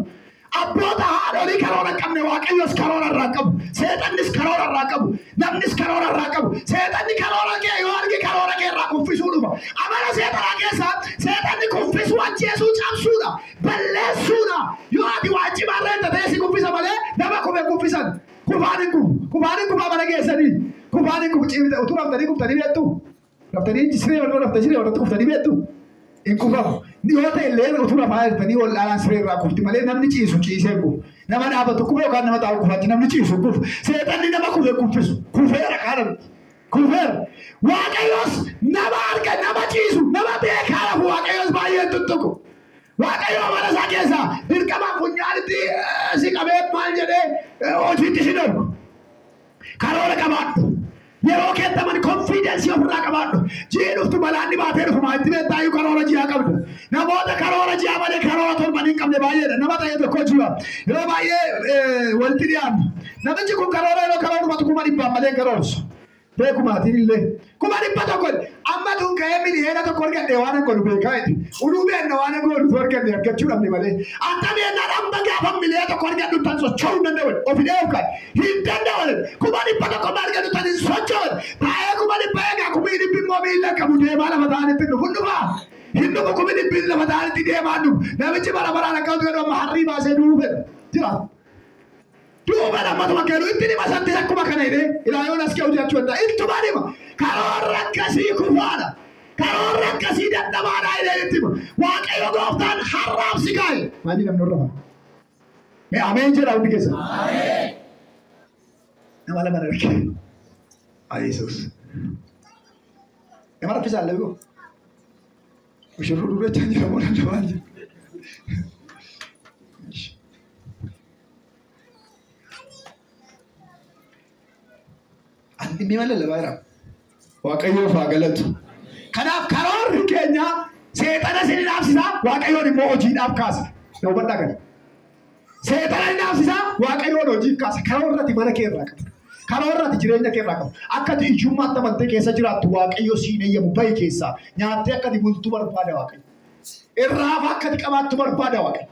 Abboota haadholii karoora hin qabne Waaqayyoos karoora irraa hin qabu. Seexannis karoora irraa hin qabu. Namnis karoora irraa hin qabu. Seexanni karoora kee yoo argi karoora kee irraa kuffisuu dhufa. Amala seexanaa keessa seexanni kuffisuu ajjeesuu cabsuudha. Balleessuudha. Yoo ati waa cimaa irra hin ta'e si kuffisa malee nama kufe kuffisan. Kufaan hin kufu. Kufaan hin kufa mana keessanii. Kufaan hin kufu ciimte utuu raftanii kuftanii beektu. Raftanii siree wal raftanii siree wal kuftanii beektu. Inkufamu yoo ta'e illee utuu lafaa jirtanii ol dhaalaan siree irraa kufti malee namni ciisu ciisee kufu. Nama dhaabatu kufe yookaan nama taa'u kufaatti namni ciisu kufu. Seexanni nama kufe kuffisu. Kufeera kaadhamu. Kufeera. Waaqayyoos nama arga nama ciisu nama beekaa lafu Waaqayyoos baay'ee tuttuqu. Waaqayyo amala isaa keessaa dirqama funyaanitti si qabee maal jedhee hojiitti si darbu. Karoora qabaadhu. Yeroo keettaman konfiidensii ofirraa qabaadhu. Jiidhuftu balaanni baatee dhufumaa itti beektaayyuu karoora ji'aa qabdu. Namoota karoora ji'aa malee karoora torban hin qabne baay'eedha. Nama ta'e tokko ji'a. Yeroo baay'ee walitti dhiyaannu. Namichi kun karoora yeroo karoorumatu 100 malee karoorsu. Beekumaatiin illee. 100 amma tun ka'ee miliyoona tokko argadhe waan hin godhu beekaa jedhe. Uduu beenna waan hin godhu argadhe argachuu dhabne malee. Anta beennaan amma gaafa miliyoona tokko argadhu tan socho'uu hin danda'u. Of hidhee of kan hin danda'u. 100 argadhu tan hin socho'u. Taa'ee 100 eegaa 100 immoo miila qabu deemaa lafa ta'anitti dhufu dhufaa. Hin dhufu 100 lafa ta'anitti deemaa dhufu. Namichi bara baraan akkasumas jedhu amma harrii baasee du'uu fedha. Jira. Duuba namatti kennu itti dhima santi akkuma kana hidhee ilaayoon as ka'u jechuu danda'a. Ittuma dhima. Karoora akkasii kufaadha. Karoora akkasii dadhabaadha hidhee itti hima. Waaqayyo gooftaan har'aaf si kaa'e. Maali namni irra fa'a? Mee ameen jedha hundi keessa. Ameen. Nama lama arge. Yesuus. Nama raffisaa illee beeku. Ushurru dubbachaa jira moo danda'aa jira? Inni malee lafaa jira. Waaqayyoof haa galatu. Kanaaf karoorri keenya seexana isin dhaabsisaa Waaqayyoon immoo hojiidhaaf kaasa. Yoo badhaa gala. Seexana inni dhaabsisaa Waaqayyoon hojiif kaasa. Karoorratti mana kee irraa qabdu. Karoorratti jireenya kee irraa qabdu. Akka ati iyyummaatti amantee keessa jiraattu Waaqayyo siin eeyyamu bahi keessaa nyaattee akka ati bultu barbaada Waaqayyo. Irraafa akka ati qabaattu barbaada Waaqayyo.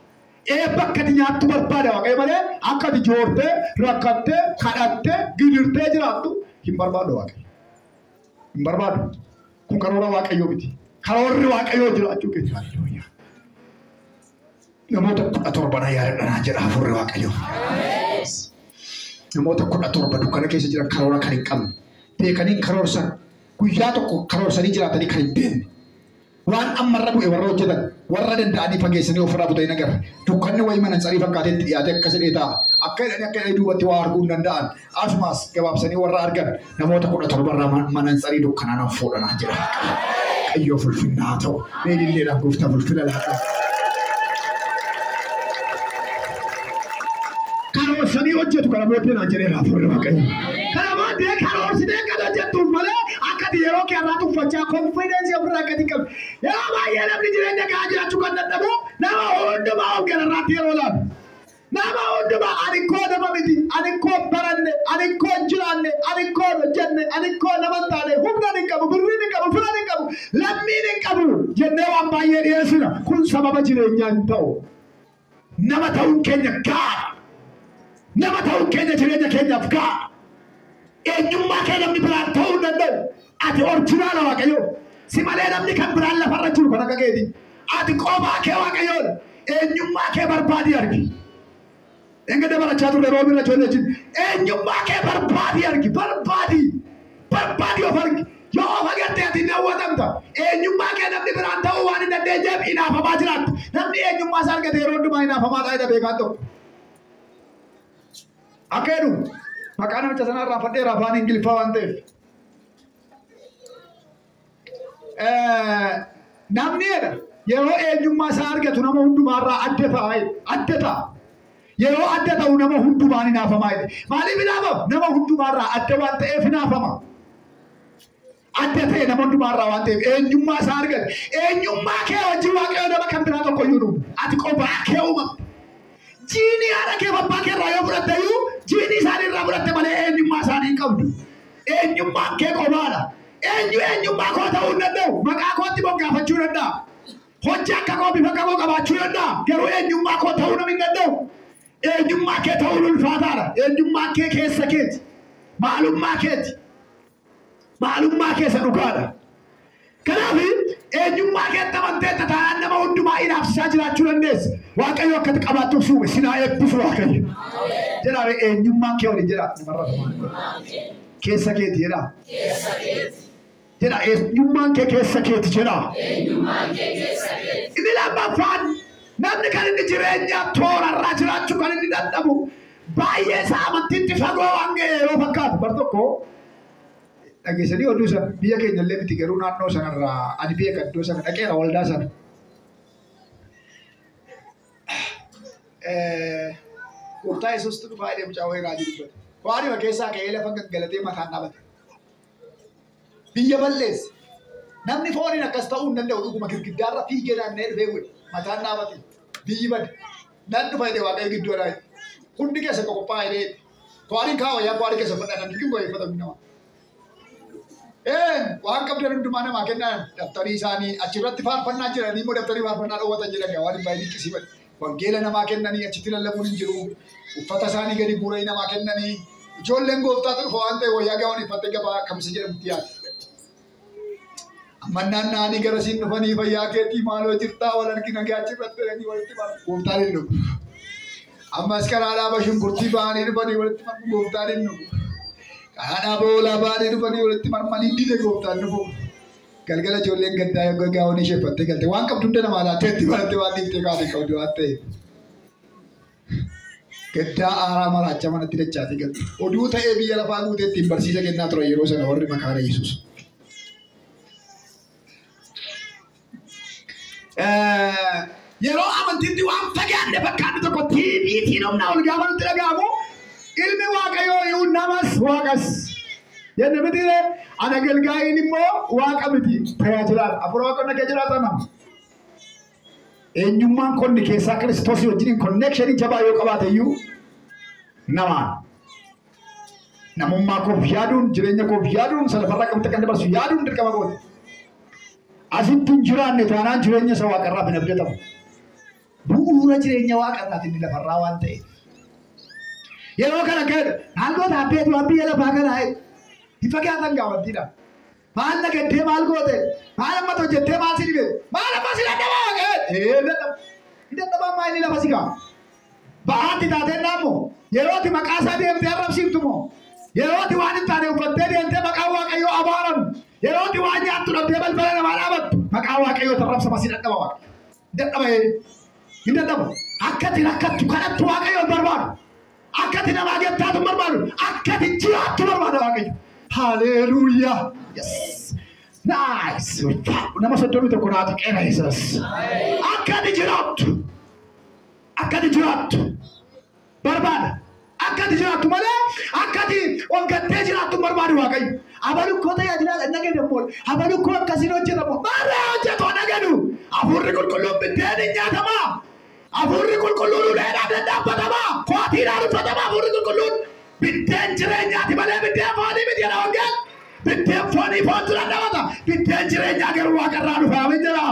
Eebba akka ati nyaattu barbaada Waaqayyo malee akka ati joortee rakkattee kadhattee gidirtee jiraattu hin barbaadu Waaqayyo. Hin barbaadu. Kun karoora Waaqayyoo miti. Karoorri Waaqayyoo jiraachuu keessa. Namoota 17 yaadadhaa jedha hafuurri Waaqayyoo. Namoota 17 dukkana keessa jiran karoora kan hin qabne. Beekanii karoorsan guyyaa tokko karoorsanii jiraatanii kan hin beekne. Waan ammarra bu'e warra hojjetan warra danda'anii fageessanii ofirraa butanii agarra. Dukkanni wayii mana tsarii fakkaateetti dhiyaatee akka sedhee ta'a. akka duubatti waa arguu hin danda'an asumas gabaabsanii warra argan namoota 17 irraa manansarii dukkanaan fuudhanaa jira. Qayyoo fulfinnaa ta'u meedilleedhaan gooftaa fulfina laata. Karooranii hojjetu kana booddee naan jedhee raafurri waaqayyo. Kana booddee karoorsinee kan hojjettuuf malee akka yeroo keerraa tuffachaa konfiidensii ofirraa gadi qabu. Yeroo baay'ee namni jireenya gaa jiraachuu kan dadhabu nama hundumaa of gararraatti yeroo laalu. Nama hundumaa ani koo nama miti, ani koo baranne, ani koo jiraanne, ani koo hojjenne, ani koo nama taane, humna hin qabu, birrii hin qabu, filan hin qabu, lammiin hin qabu jennee waan baay'ee dhiyeessina. Kun sababa jireenyaa hin ta'u. Nama ta'uun keenya gaara. Nama ta'uun keenya jireenya keenyaaf gaara. Eenyummaa kee namni biraan ta'uu hin danda'u. Ati orjinaala waaqayyoo. Si malee namni kan biraan lafarra jiru kan akka keeti. Ati qofaa kee waaqayyoodha. Eenyummaa kee barbaadi argi. Enggak ada baracaa turre roobirra ijoollee jin eenyummaa kee barbaadi argi barbaadi of argi yoo of agartee ati hin hawwatamta eenyummaa kee namni biraan ta'uu waan hin dandeenyeef hinaafamaa jiraattu namni eenyummaa isaa argate yeroo hundumaa hinaafamaa ta'edha beekaan tokko. Akka jedhu maqaa namicha sanaa raafadheera afaan Ingiliffaa waan ta'eef. Namni yeroo eenyummaa isaa argatu nama hundumaarraa adda ta'a. Yeroo adda ta'u nama hundumaan hinaafamaa jedhe. Maaliif hinaafama? Nama hundumaarraa adda waan ta'eef hinaafama. Adda ta'e nama hundumaarraa waan ta'eef eenyummaa isaa argate. Eenyummaa kee wajjin waaqayyo nama kan biraa tokko iyyuu dhufu. Ati qophaa kee uumamte. Jiinii haadha kee abbaa kee irraa yoo fudhatte iyyuu jiinii isaanii irraa fudhatte malee eenyummaa isaanii hin qabdu. Eenyummaan kee qofaadha. Eenyummaa koo ta'uu hin danda'u. Maqaa kootti moggaafachuu danda'a. Hojii akka koo bifa qaboo qabaachuu danda'a. Garuu eenyummaa koo ta'uu nama hin danda'u. Eenyummaa kee ta'uun ulfaataadha. Eenyummaa kee keessa keeti. Maalummaa keeti. Maalummaa keessa dhugaadha. Kanaaf eenyummaa keetti amantee tataan nama hundumaa inaafsisaa jiraachuu dandeessa. Waaqayyo akkati qabaattuuf suume sinaa eebbisu waaqayyo. Jedhaa eenyummaan kee waliin jedhaa namarra keessa keeti jedhaa. Jedhaa eenyummaan kee keessa keeti jedhaa. Inni lammaffaan namni kan inni jireenya toorarraa jiraachuu kan inni dadhabu baay'ee isaa amantiitti fagoo waan ga'e yeroo fakkaatu bar tokko dhageessanii oduu sana biyya keenya illee miti garuu naannoo sanarraa ani beeka iddoo sana dhaqeera waldaa sana. Gooftaa Yesuusitti dhufaa jedhee mucaa wayii raajii dubbate. Waanuma keessaa ka'ee lafa gaggalatee mataan dhaabate. Biyya balleesse. Namni fooniin akkas ta'uu hin danda'u dhuguma girgiddaarra fiigee naanna'ee dhufee godhe. Mataan dhaabate. Biyyi bade. Nan dhufa jedhee waaqayyo gidduudhaa. Hundi keessa qophaa'ee jedhee. Kwaariin kaawwa yaa kwaarii keessa fudhatan hin gooyyeffatamu nama. Waan qabdan hundumaa namaa kennaan daftarii isaanii achirratti faarfannaa jiranii immoo daftarii faarfannaa dhoowwatan jedhan waan baay'ee dinqisiifatan. Wangeela namaa kennanii achitti lallabuun hin jiru. Uffata isaanii gadi buuranii namaa kennanii. Ijoolleen gooftaa dhufa waan ta'e wayyaa gaawwan uffattee gabaa kamisa jedhamutti yaadu. Mannaan naanii gara siin dhufanii fayyaa keetii maaloo jirtaa wal argina gaachifatti jedhanii walitti maru. Gooftaan hin dhufu. Ammas karaadhaa bashunkurtii ba'anii dhufanii walitti maru gooftaan hin dhufu. Karaadhaa boolaa ba'anii dhufanii walitti marmanii dide gooftaan dhufu. Galgala ijoolleen gaddaa yoo gaawwan ishee uffattee galte waan qabdu hunda namaa laatteetti barattee waan dhiiftee kaatee qabdu waan ta'eef. Gaddaa aaraa maraacha manatti dachaatee galte. Oduu ta'ee biyya lafaa guutee ittiin barsiisa kennaa ture yeroo sana warri makaana Yesuus. Yeroo amantiitti waan fagaanne fakkaatu tokko tiibiitiin humnaa ol gaafa nutti dhaga'amu ilmi waaqayyoo iyyuu namas waaqas. Jenne miti ana galgaa'iin immoo waaqa miti tajaajilaadha. Afur waaqonna kee jiraata nama. Eenyummaan konni keessaa Kiristoosii wajjin konnekshinii jabaa yoo qabaate iyyuu namaan. Namummaa koof yaaduun jireenya koof yaaduun salafarraa qabte kan dabarsu yaaduun dirqama goote. Asitti hin jiraanne taanaan jireenya isa waaqarraa hin abdatamu. Bu'uura jireenya waaqarraati inni lafarraa waan ta'eef. Yeroo kana kan haalgoota abbeetu waan biyya lafaa kanaa hin fakkaatan gaawwantiidha. Maal nagaddee maal goote? Maal amma hojjettee maal si dhibe? Maal amma si dadhabaa waaqee? Hin dadhabaa maa inni lafa si kaa? Ba'aatti taateen naammoo yeroo ati maqaa isaa deemtee arrabsiiftu moo? Yeroo ati waan hin taane uffattee deemtee maqaa waaqayyoo abaaramu. Yeroo ati waan nyaattu dhabdee balbala namaa dhaabattu maqaa waaqayyoo tarrabsama si dadhaba waaqa. Hin dadhaba hin dadhabu. Akka ati rakkattu kanatti waaqayyoon barbaadu. أكتنا ما جت تاتو مربانو أكتي جات مربانو أكيد هاليلويا يس نايس ونما سدومي تكونات إنايسس أكتي جات بربان أكتي جات ماله أكتي وانكتي جات مربانو أكيد أبالو كوتا يا جلال نجد مول أبالو كوتا كاسينو جدا مول مارا جاتو نجدو أفوري كل بدين نياتما أفوري كل لولا بدنا بدما كواتي نارو بدما أفوري كل بدين جرينيا تبالي بدين فاني بدين أوجد بدين فاني فانتلا نواتا بدين جرينيا كروا كرانو فامي جرا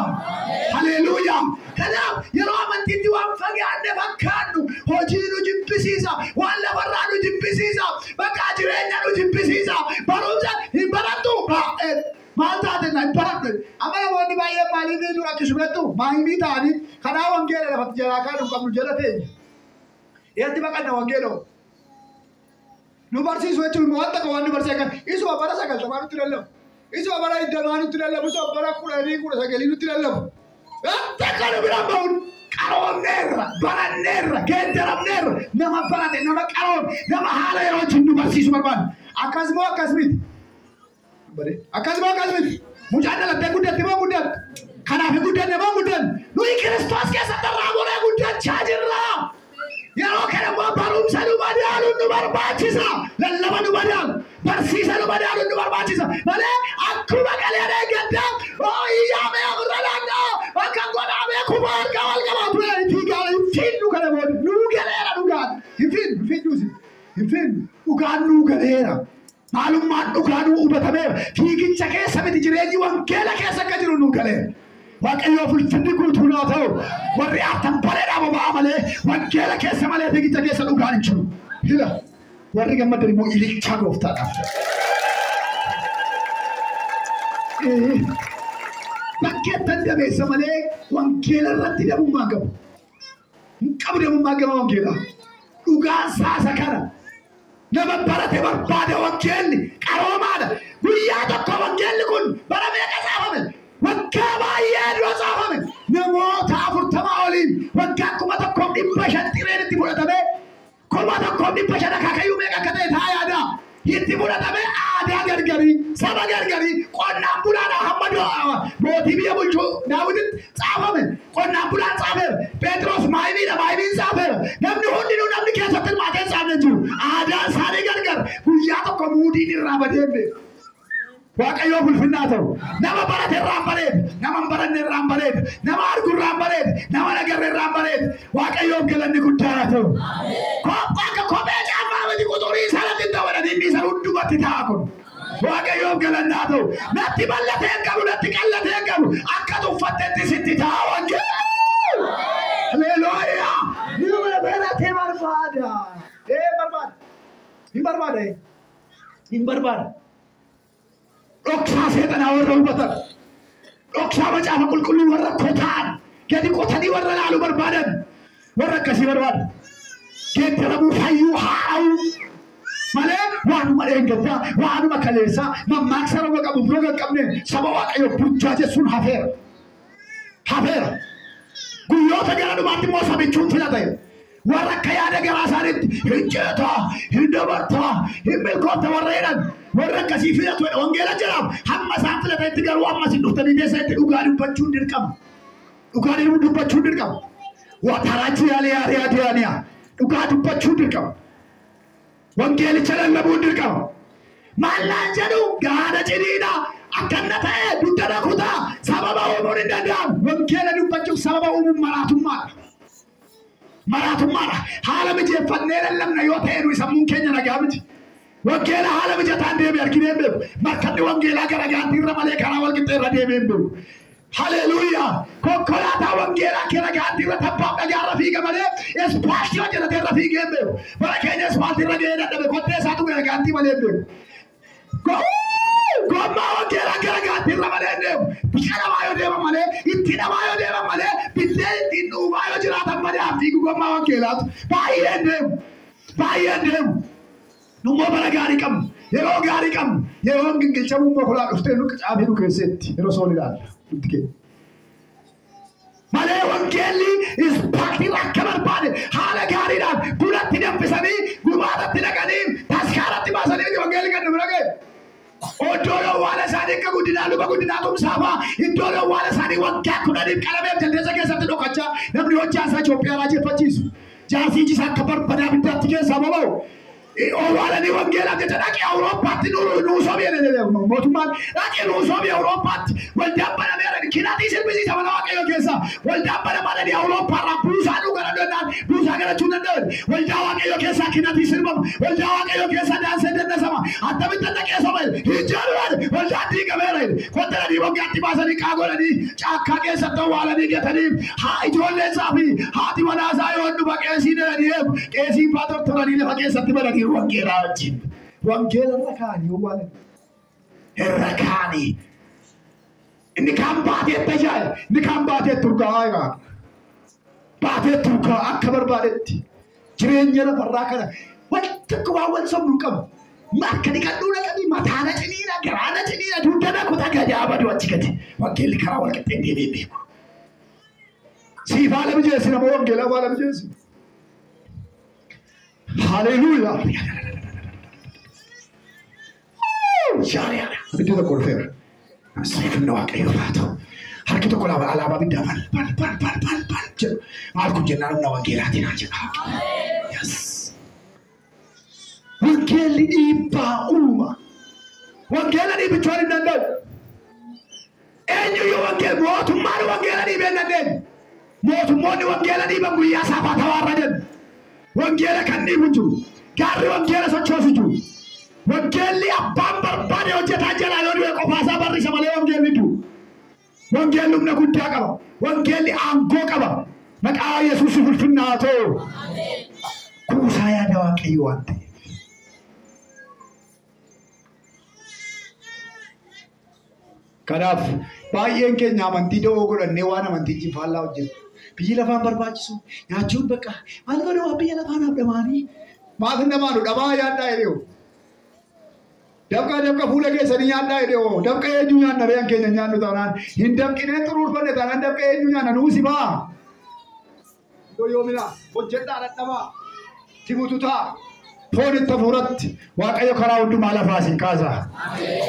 هاليلويا كلام يروح من تدوام فجأة نفكرنو هجينو جبسيسا ولا برانو جبسيسا بقى جرينيا نو جبسيسا بروزا يبراتو مالتا تنا يبراتو أما لو أني بايع مالي دي نورا كشبتو ما يبي تاني خنا وانجيل لفت جراكا نقبل جلتين يأتي بقى نوانجيلو نبارسي سويتو مواد كوان نبارسي كان إيشو أبارا سكال تمانو تريلو إيشو أبارا إدمانو تريلو بسوا أبارا كوراني كورا سكالينو تريلو تكالو برامون كارون نيرا برا نيرا كندرام نيرا نما برا نما كارون نما حالا يروح نبارسي سوبرمان أكاسميت أكاسميت مجانا لبده كودن تبا كودن خنا في كودن تبا كودن نوي كريستوس كيسا ترامونا كودن شاجر رام يروح كنا ما باروم سالو بديالو نبار باجيسا للما نباديال برسيسا نباديالو نبار باجيسا ماله أكو بكالي أنا كده أو إيامي أغرلانا أكانغونا أمي كوبار كوال كوال توي فيكال يفين نوكانا بود نوكاليرا نوكان يفين يوزي يفين نوكان نوكاليرا معلوم ما نوكانو وبتمام فيكين شكل سبت جريجي وانكلا كيسا كجرو نوكاليرا واقعي في الفندق وتناطو والرياض تنبرر أبو بعمله وانكلا كيسا ماله تيجي تكيسا نوكان شو هلا ورّيك ما تري مو إليك شاكو فتاة بكيت تندمي سمالي وانكلا رتي دمو ماغب كم دمو ماغب وانكلا وغان ساسا كانا نما براتي بربادة وانكلي كارومانا وياتا كو وانكلي كون برامي كسافمن وانكابا ياد وصافمن نمو تافر تماولين وانكاكو متكم دباشا تيرين تبولا تبه كما تكم دباشا نكاكيو ميكا كتاي تايادا يتبولا تبه آدها غرغري سابا غرغري قنام بولانا حمدو موتيبيا بلشو داودت صافمن قنام بولان صافر بيتروس مايمين صافر نمني هندينو نمني كيساتل ماتين صافنجو آدها ساري غرغر وياتا كمودي نرابدين واقعي في الناتو نما برات الرامبريد نما برن الرامبريد نما أرجو الرامبريد نما نجر الرامبريد واقعي كلني كنتاتو كوبا جامع ودي كتوري سالت الدولة دي سالودو بتتاكل واقعي كلناتو نتي بالله تيجابو نتي كلا تيجابو أكادو فتت ستتاوان هللويا يوم برات بربادا برباد ركشا سيدنا ورّوبتر ركشا بجاه كل ورّ كوتان كذي كوتاني ورّ لالو بربادن ورّ كسي برباد كيف تربو حيو حاو ماله وانو مالين كذا وانو مكاليسا ما ماكسر وقا بفروغ كمنه سبوا أيو بوجاجة سون حفير قيوتا جرانو ماتي موسى بيچون فيلاته ورّ كياده جراسانت هنجتا هندبرتا هملكوتا ورّينن ورّ كسي فيلاته وانجيلا جرام هم سانفلة تيجارو أما سندوتني جيسة تلوغاري بچون دركم لوغاري بچون دركم واتراجي عليا لوغاري بچون دركم وانجيلا چلن لبون دركم مالان جدو غانا جديدا أكنّتا دوتنا كوتا سببا أمورين دادام وانجيلا بچون سببا أمور مراتمارا حالا مجھے فنّیر اللّم نیوتا ہے نوی سمون کینیا نگیا مجھے وانگیلا حالا مجھے تان دے بیار کنے بیو مرکن وانگیلا کرا گیا تیر ملے کھاناوال کی تیر دے بیو ہالیلویا کوکولاتا وانگیلا کرا گیا تیر تھپا گیا رفیق ملے اس پاشتی وجہ تیر رفیق بیو بڑا کہنے اس پال تیر رگے نہ دے کوتے ساتو گیا گیا تی ملے بیو Gomma wangera garaga tirra malende bikana mayo deva male ittina mayo deva male bitte tinu mayo jirata male afigu gomma wangera bayende numo baragari kam yero gari kam yero ngil chamu mo kula ufte lu kabe lu kesetti yero solida utike male wangeli is pakti rakkabar bade hala gari dan kulatti dem pesani luba guddinaatum saafaa iddoon awwaala isaanii waggaa 10 qalamee jaldeessa keessatti dhokachaa namni hojjaa isaa Itoophiyaa raajeffachiisu jaarsichi isaa akka barbadaa biddaatti keessaa boba'u awwaala ni wangeelaa jecha dhaqee Awurooppaatti nuusoobii mootummaan dhaqee nuusoobii Awurooppaatti waldaan banameera kinaatii sirbisiisa mana waaqayyoo keessaa waldaan banamaadhaan Awurooppaarraa buusaa dhugana danda'an buusaa galachuu danda'an waldaa waaqayyoo keessaa kinaatii sirbama waldaa waaqayyoo keessaa daansee dandasama attamitti dhaqee sobee hinjaaluudhaan waldaa diigameera kontiranii waggaatti baasanii qaagodhanii caakkaa keessatti awwaalanii gatanii ijoollee isaa fi haati manaasaa yoo dhufa qeesii dhalanii qeesii turanii lafa keessatti badanii wangeelaa wajjin wangeela irra kaanii inni kaan baatee tajaajila inni kaan baatee turgaa baatee turgaa akka barbaadetti jireenya lafarraa kana wanta kubaawwan somnu qabu markani kaduu dhaqanii mataana ciniina garaana ciniina dundana kutaa gajaabadu achi gadi wangeelli karaa walqixxee deemee beeku siifaala mijeessi nama wangeelaa faala mijeessi. Hallelujah. Jaya. Itu tak korfer. Saya kena wakai orang. Hari kita kalau ala bidda pal. Aku jenar nawa gelati aja. Yes. Wangeli iba uma. Wangela ni bicara nanda. Enyu yo wangel motu maru wangela ni benanda. Motu moni wangela ni bangu ya sahabat awarajan. Wangeela kan ni bunju garri wangeela sochoosiju wangeelli abbaan barbaade hojjetaa jalaa yoo du'e qofaasaa barrisa malee wangeelli du wangeelli humna guddaa qaba wangeelli aangoo qaba maqaa Yesuus ulfinnaa haa ta'u kuusaa yaada waaqayyo waan ta'eef kanaaf baay'een keenya amantii da'oo godhannee waan amantii faallaa hojjetu biyyi lafaan barbaachisu nyaachuun bakka maal godhu biyya lafaan abdamaanii maaf namaanu dhabaa yaaddaa jedhee dabqa fuula keessanii yaaddaa jedhee dabqa eenyu nyaanna re'an keenya nyaannu taanaan hin dabqinee xuruurfanne taanaan dabqa eenyu nyaanna nuusi baa yoomina hojjedhaa dadhabaa timutu ta'a foon itti hafuuratti waaqayyo karaa hundumaa lafaa isin kaasa.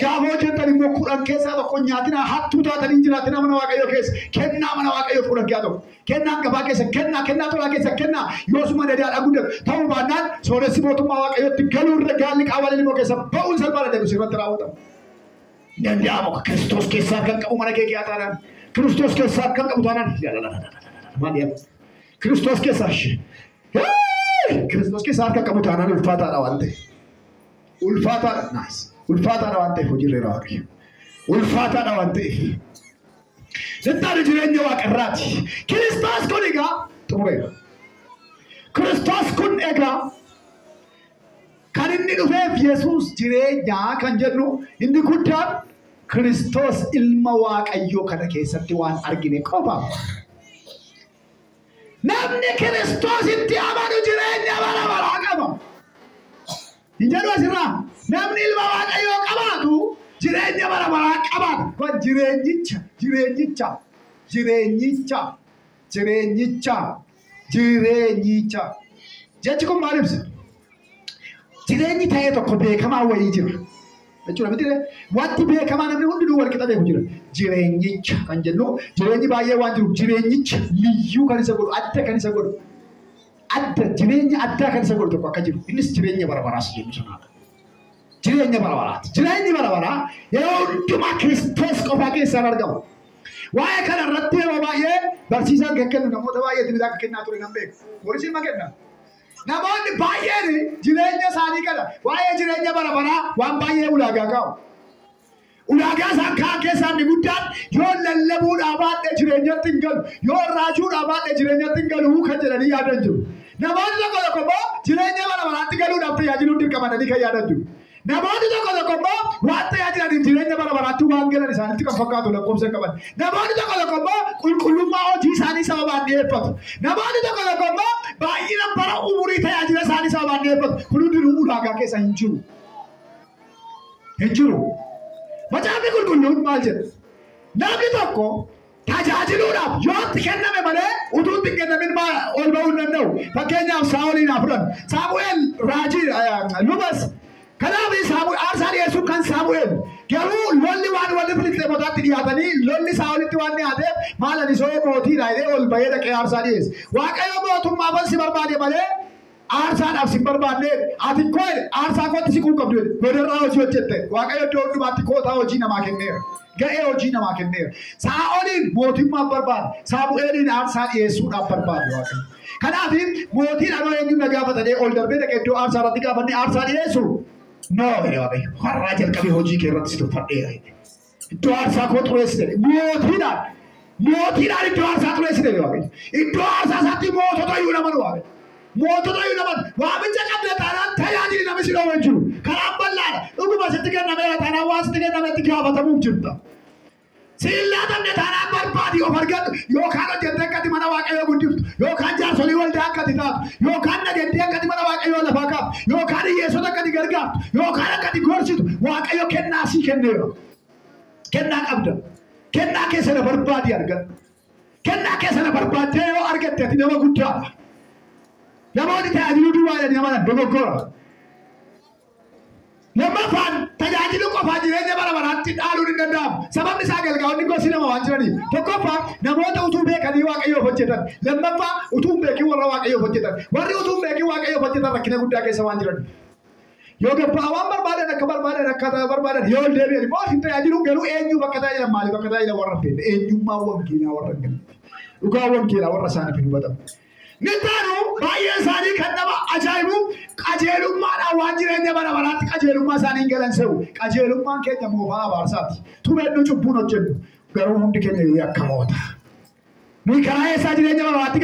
Gaafa hojjetan immoo kudhan keessaa tokko nyaatina hattuu taatanii jiraatina mana waaqayyo keessa kennaa mana waaqayyo fuudhan keessaa tokko kennaa gabaa keessa kennaa tolaa keessa kennaa yoosuma dadaadhaa guddaa ta'uu baannaan sooressi mootummaa waaqayyootti galuu irra gaalli qaawwaleen immoo keessa ba'uun salphaadha deebisu irratti raawwatamu. Danda'amu Kiristoos keessaa kan qabu mana kee taanaan Kiristoos keessaa kan qabu taanaan maal yaa Kiristoos keessaa Kristus keessaa harka qabu taanaan ulfaataadha waan ta'eef ulfaataadha naas ulfaataadha waan ta'eef hojiirra waaqayyo ulfaataadha waan ta'eef sittaani jireenya waaqarraati Kiristoos kun egaa xumureera Kiristoos kun egaa kan inni dhufeef Yesuus jireenyaa kan jennu inni guddaan Kiristoos ilma waaqayyoo kana keessatti waan argine qofa. Namni Kiristoos itti amanu jireenya bara baraa qaba. Hin jedhu asirraa namni ilma waaqayyoo qabaatu jireenya bara baraa qabaata. Kun jireenyicha. Jechi kun maal ibsa? Jireenyi ta'ee tokko beekamaa wayii jira. Jechuudha miti wanti beekamaa namni hundinuu wal qixa beeku jira. Jireenyicha kan jennu jireenyi baay'ee waan jiru jireenyicha liyyuu kan isa godhu adda kan isa godhu adda jireenya addaa kan isa godhu tokko akka jiru innis jireenya bara baraas jennu sanaadha. Jireenya bara baraati. Jireenyi bara baraa yeroo hundumaa Kiristoos qofaa keessaan argamu. Waa'ee kana irratti yeroo baay'ee barsiisaan kan kennu namoota baay'eetti bitaa akka kennaa ture nan beeku. Warri ma kenna. Namoonni baay'een jireenya isaanii kana waa'ee jireenya bara baraa waan baay'ee ulaagaa qabu. Ulaagaa isaan kaan keessaa inni guddaan yoo lallabuudhaa baadhee jireenyatti hin galu yoo raajuudhaa baadhee jireenyatti hin galu kan jedhanii yaadan jiru. Namoonni tokko immoo jireenya bara baraatti galuudhaaf tajaajiluun dirqamadanii kan yaadan jiru. Namoonni tokko immoo waan tajaajilaniif jireenya bara baraatti waan galan isaanitti kan fakkaatu lakkoofsa qaban. Namoonni tokko immoo qulqullummaa hojii isaanii sababaan dhiyeeffatu. Namoonni tokko immoo baay'ina bara umurii tajaajila isaanii sababaan dhiyeeffatu. Kun hundinuu ulaagaa keessa hin jiru. Hin jiru. Macaafni qulqulluun maal jedha? Namni tokko tajaajiluudhaaf yoo itti kenname malee utuu itti kennamin ol ba'uu hin danda'u. Fakkeenyaaf Saa'oliin haa fudhannu. Saamu'eel raajii lubas Kanaaf Saamu'eel aarsaan Yesuus kan Saamu'eel garuu lolli waan walli Filisxeem mootaatti dhiyaatanii lolli Saa'olitti waan dhiyaateef maal ani soo mootiidha jedhee ol bahee dhaqee aarsaa dhiyeesse. Waaqayyo mootummaafan si barbaade malee aarsaadhaaf si barbaanne ati koo aarsaa kootti si quuqabdu godarraa hojii hojjette. Waaqayyo iddoo hundumaatti kootaa hojii namaa kenneera. Ga'ee hojii namaa kenneera. Saa'oliin mootummaa barbaade Saamu'eeliin aarsaa dhiyeessuudhaaf barbaade Waaqayyo. Kanaaf mootiin anoo eenyuun na gaafatanii ol darbee dhaqee iddoo aarsaa irratti gaafannee aarsaa dhiyeessu. No, Waaqayyo har'aa jalqabee hojii kee irratti si tuffadheera. Iddoo aarsaa koo xureessite mootiidhaan iddoo aarsaa xureessite Waaqayyo. Iddoo aarsaa isaatti mootota iyyuu naman Waaqayyo. Mootota iyyuu naman waamicha qabda taanaan tajaajili namni si dhoowwan jiru. Karaan bal'aadha. Dhuguma sitti kennameera taanaan waan sitti kennametti gaafatamuuf jirta. Siillaatamne taanaan barbaadi of argadhu yookaan hojjettee akkati mana Waaqayyoo guddiftu yookaan jaarsolii waldaa akkati taatu yookaan nageddee akkati mana Waaqayyoo lafaa qabu yookaan hiyyeessota akkati gargaartu yookaan akkati gorsitu Waaqayyo kennaa sii kenneera. Kennaa qabda. Kennaa keessa na barbaadi argadhu. Kennaa keessa na barbaaddee yoo argatte ati nama guddaadha. Namoonni tajaajiluu duwwaadhaan nama dogoggora. Lammaffaan tajaajilu qofaa jireenya bara baraatti dhaaluun hin danda'amu. Sababni isaa galgaa'onni gosi nama waan jiraniif. Tokkoffaa namoota utuu beekanii Waaqayyoof hojjetan. Lammaffaa utuu hin beekin warra Waaqayyoof hojjetan. Warri utuu hin beekin Waaqayyoof hojjetan rakkina guddaa keessa waan jiraniif. Yoo gabbaa waan barbaadan akka barbaadan yoo deebi'an immoo hin tajaajilu garuu eenyuuf akka tajaajilan maaliif akka tajaajilan warra hin beekne eenyummaa wangeelaa warra hin beekne. Dhugaa wangeelaa warra isaaniif hin hubatamu. Nitaanu baay'ee isaanii kan nama ajaa'ibu qajeelummaadhaan waan jireenya bara baraatti qajeelummaa isaanii galan se'u. Qajeelummaan keenya moofaa abaarsaati. Tumeennu cubbuun hojjennu garuu hundi keenya yakkamoota. Nuyi karaa eessaa jireenya bara baraatti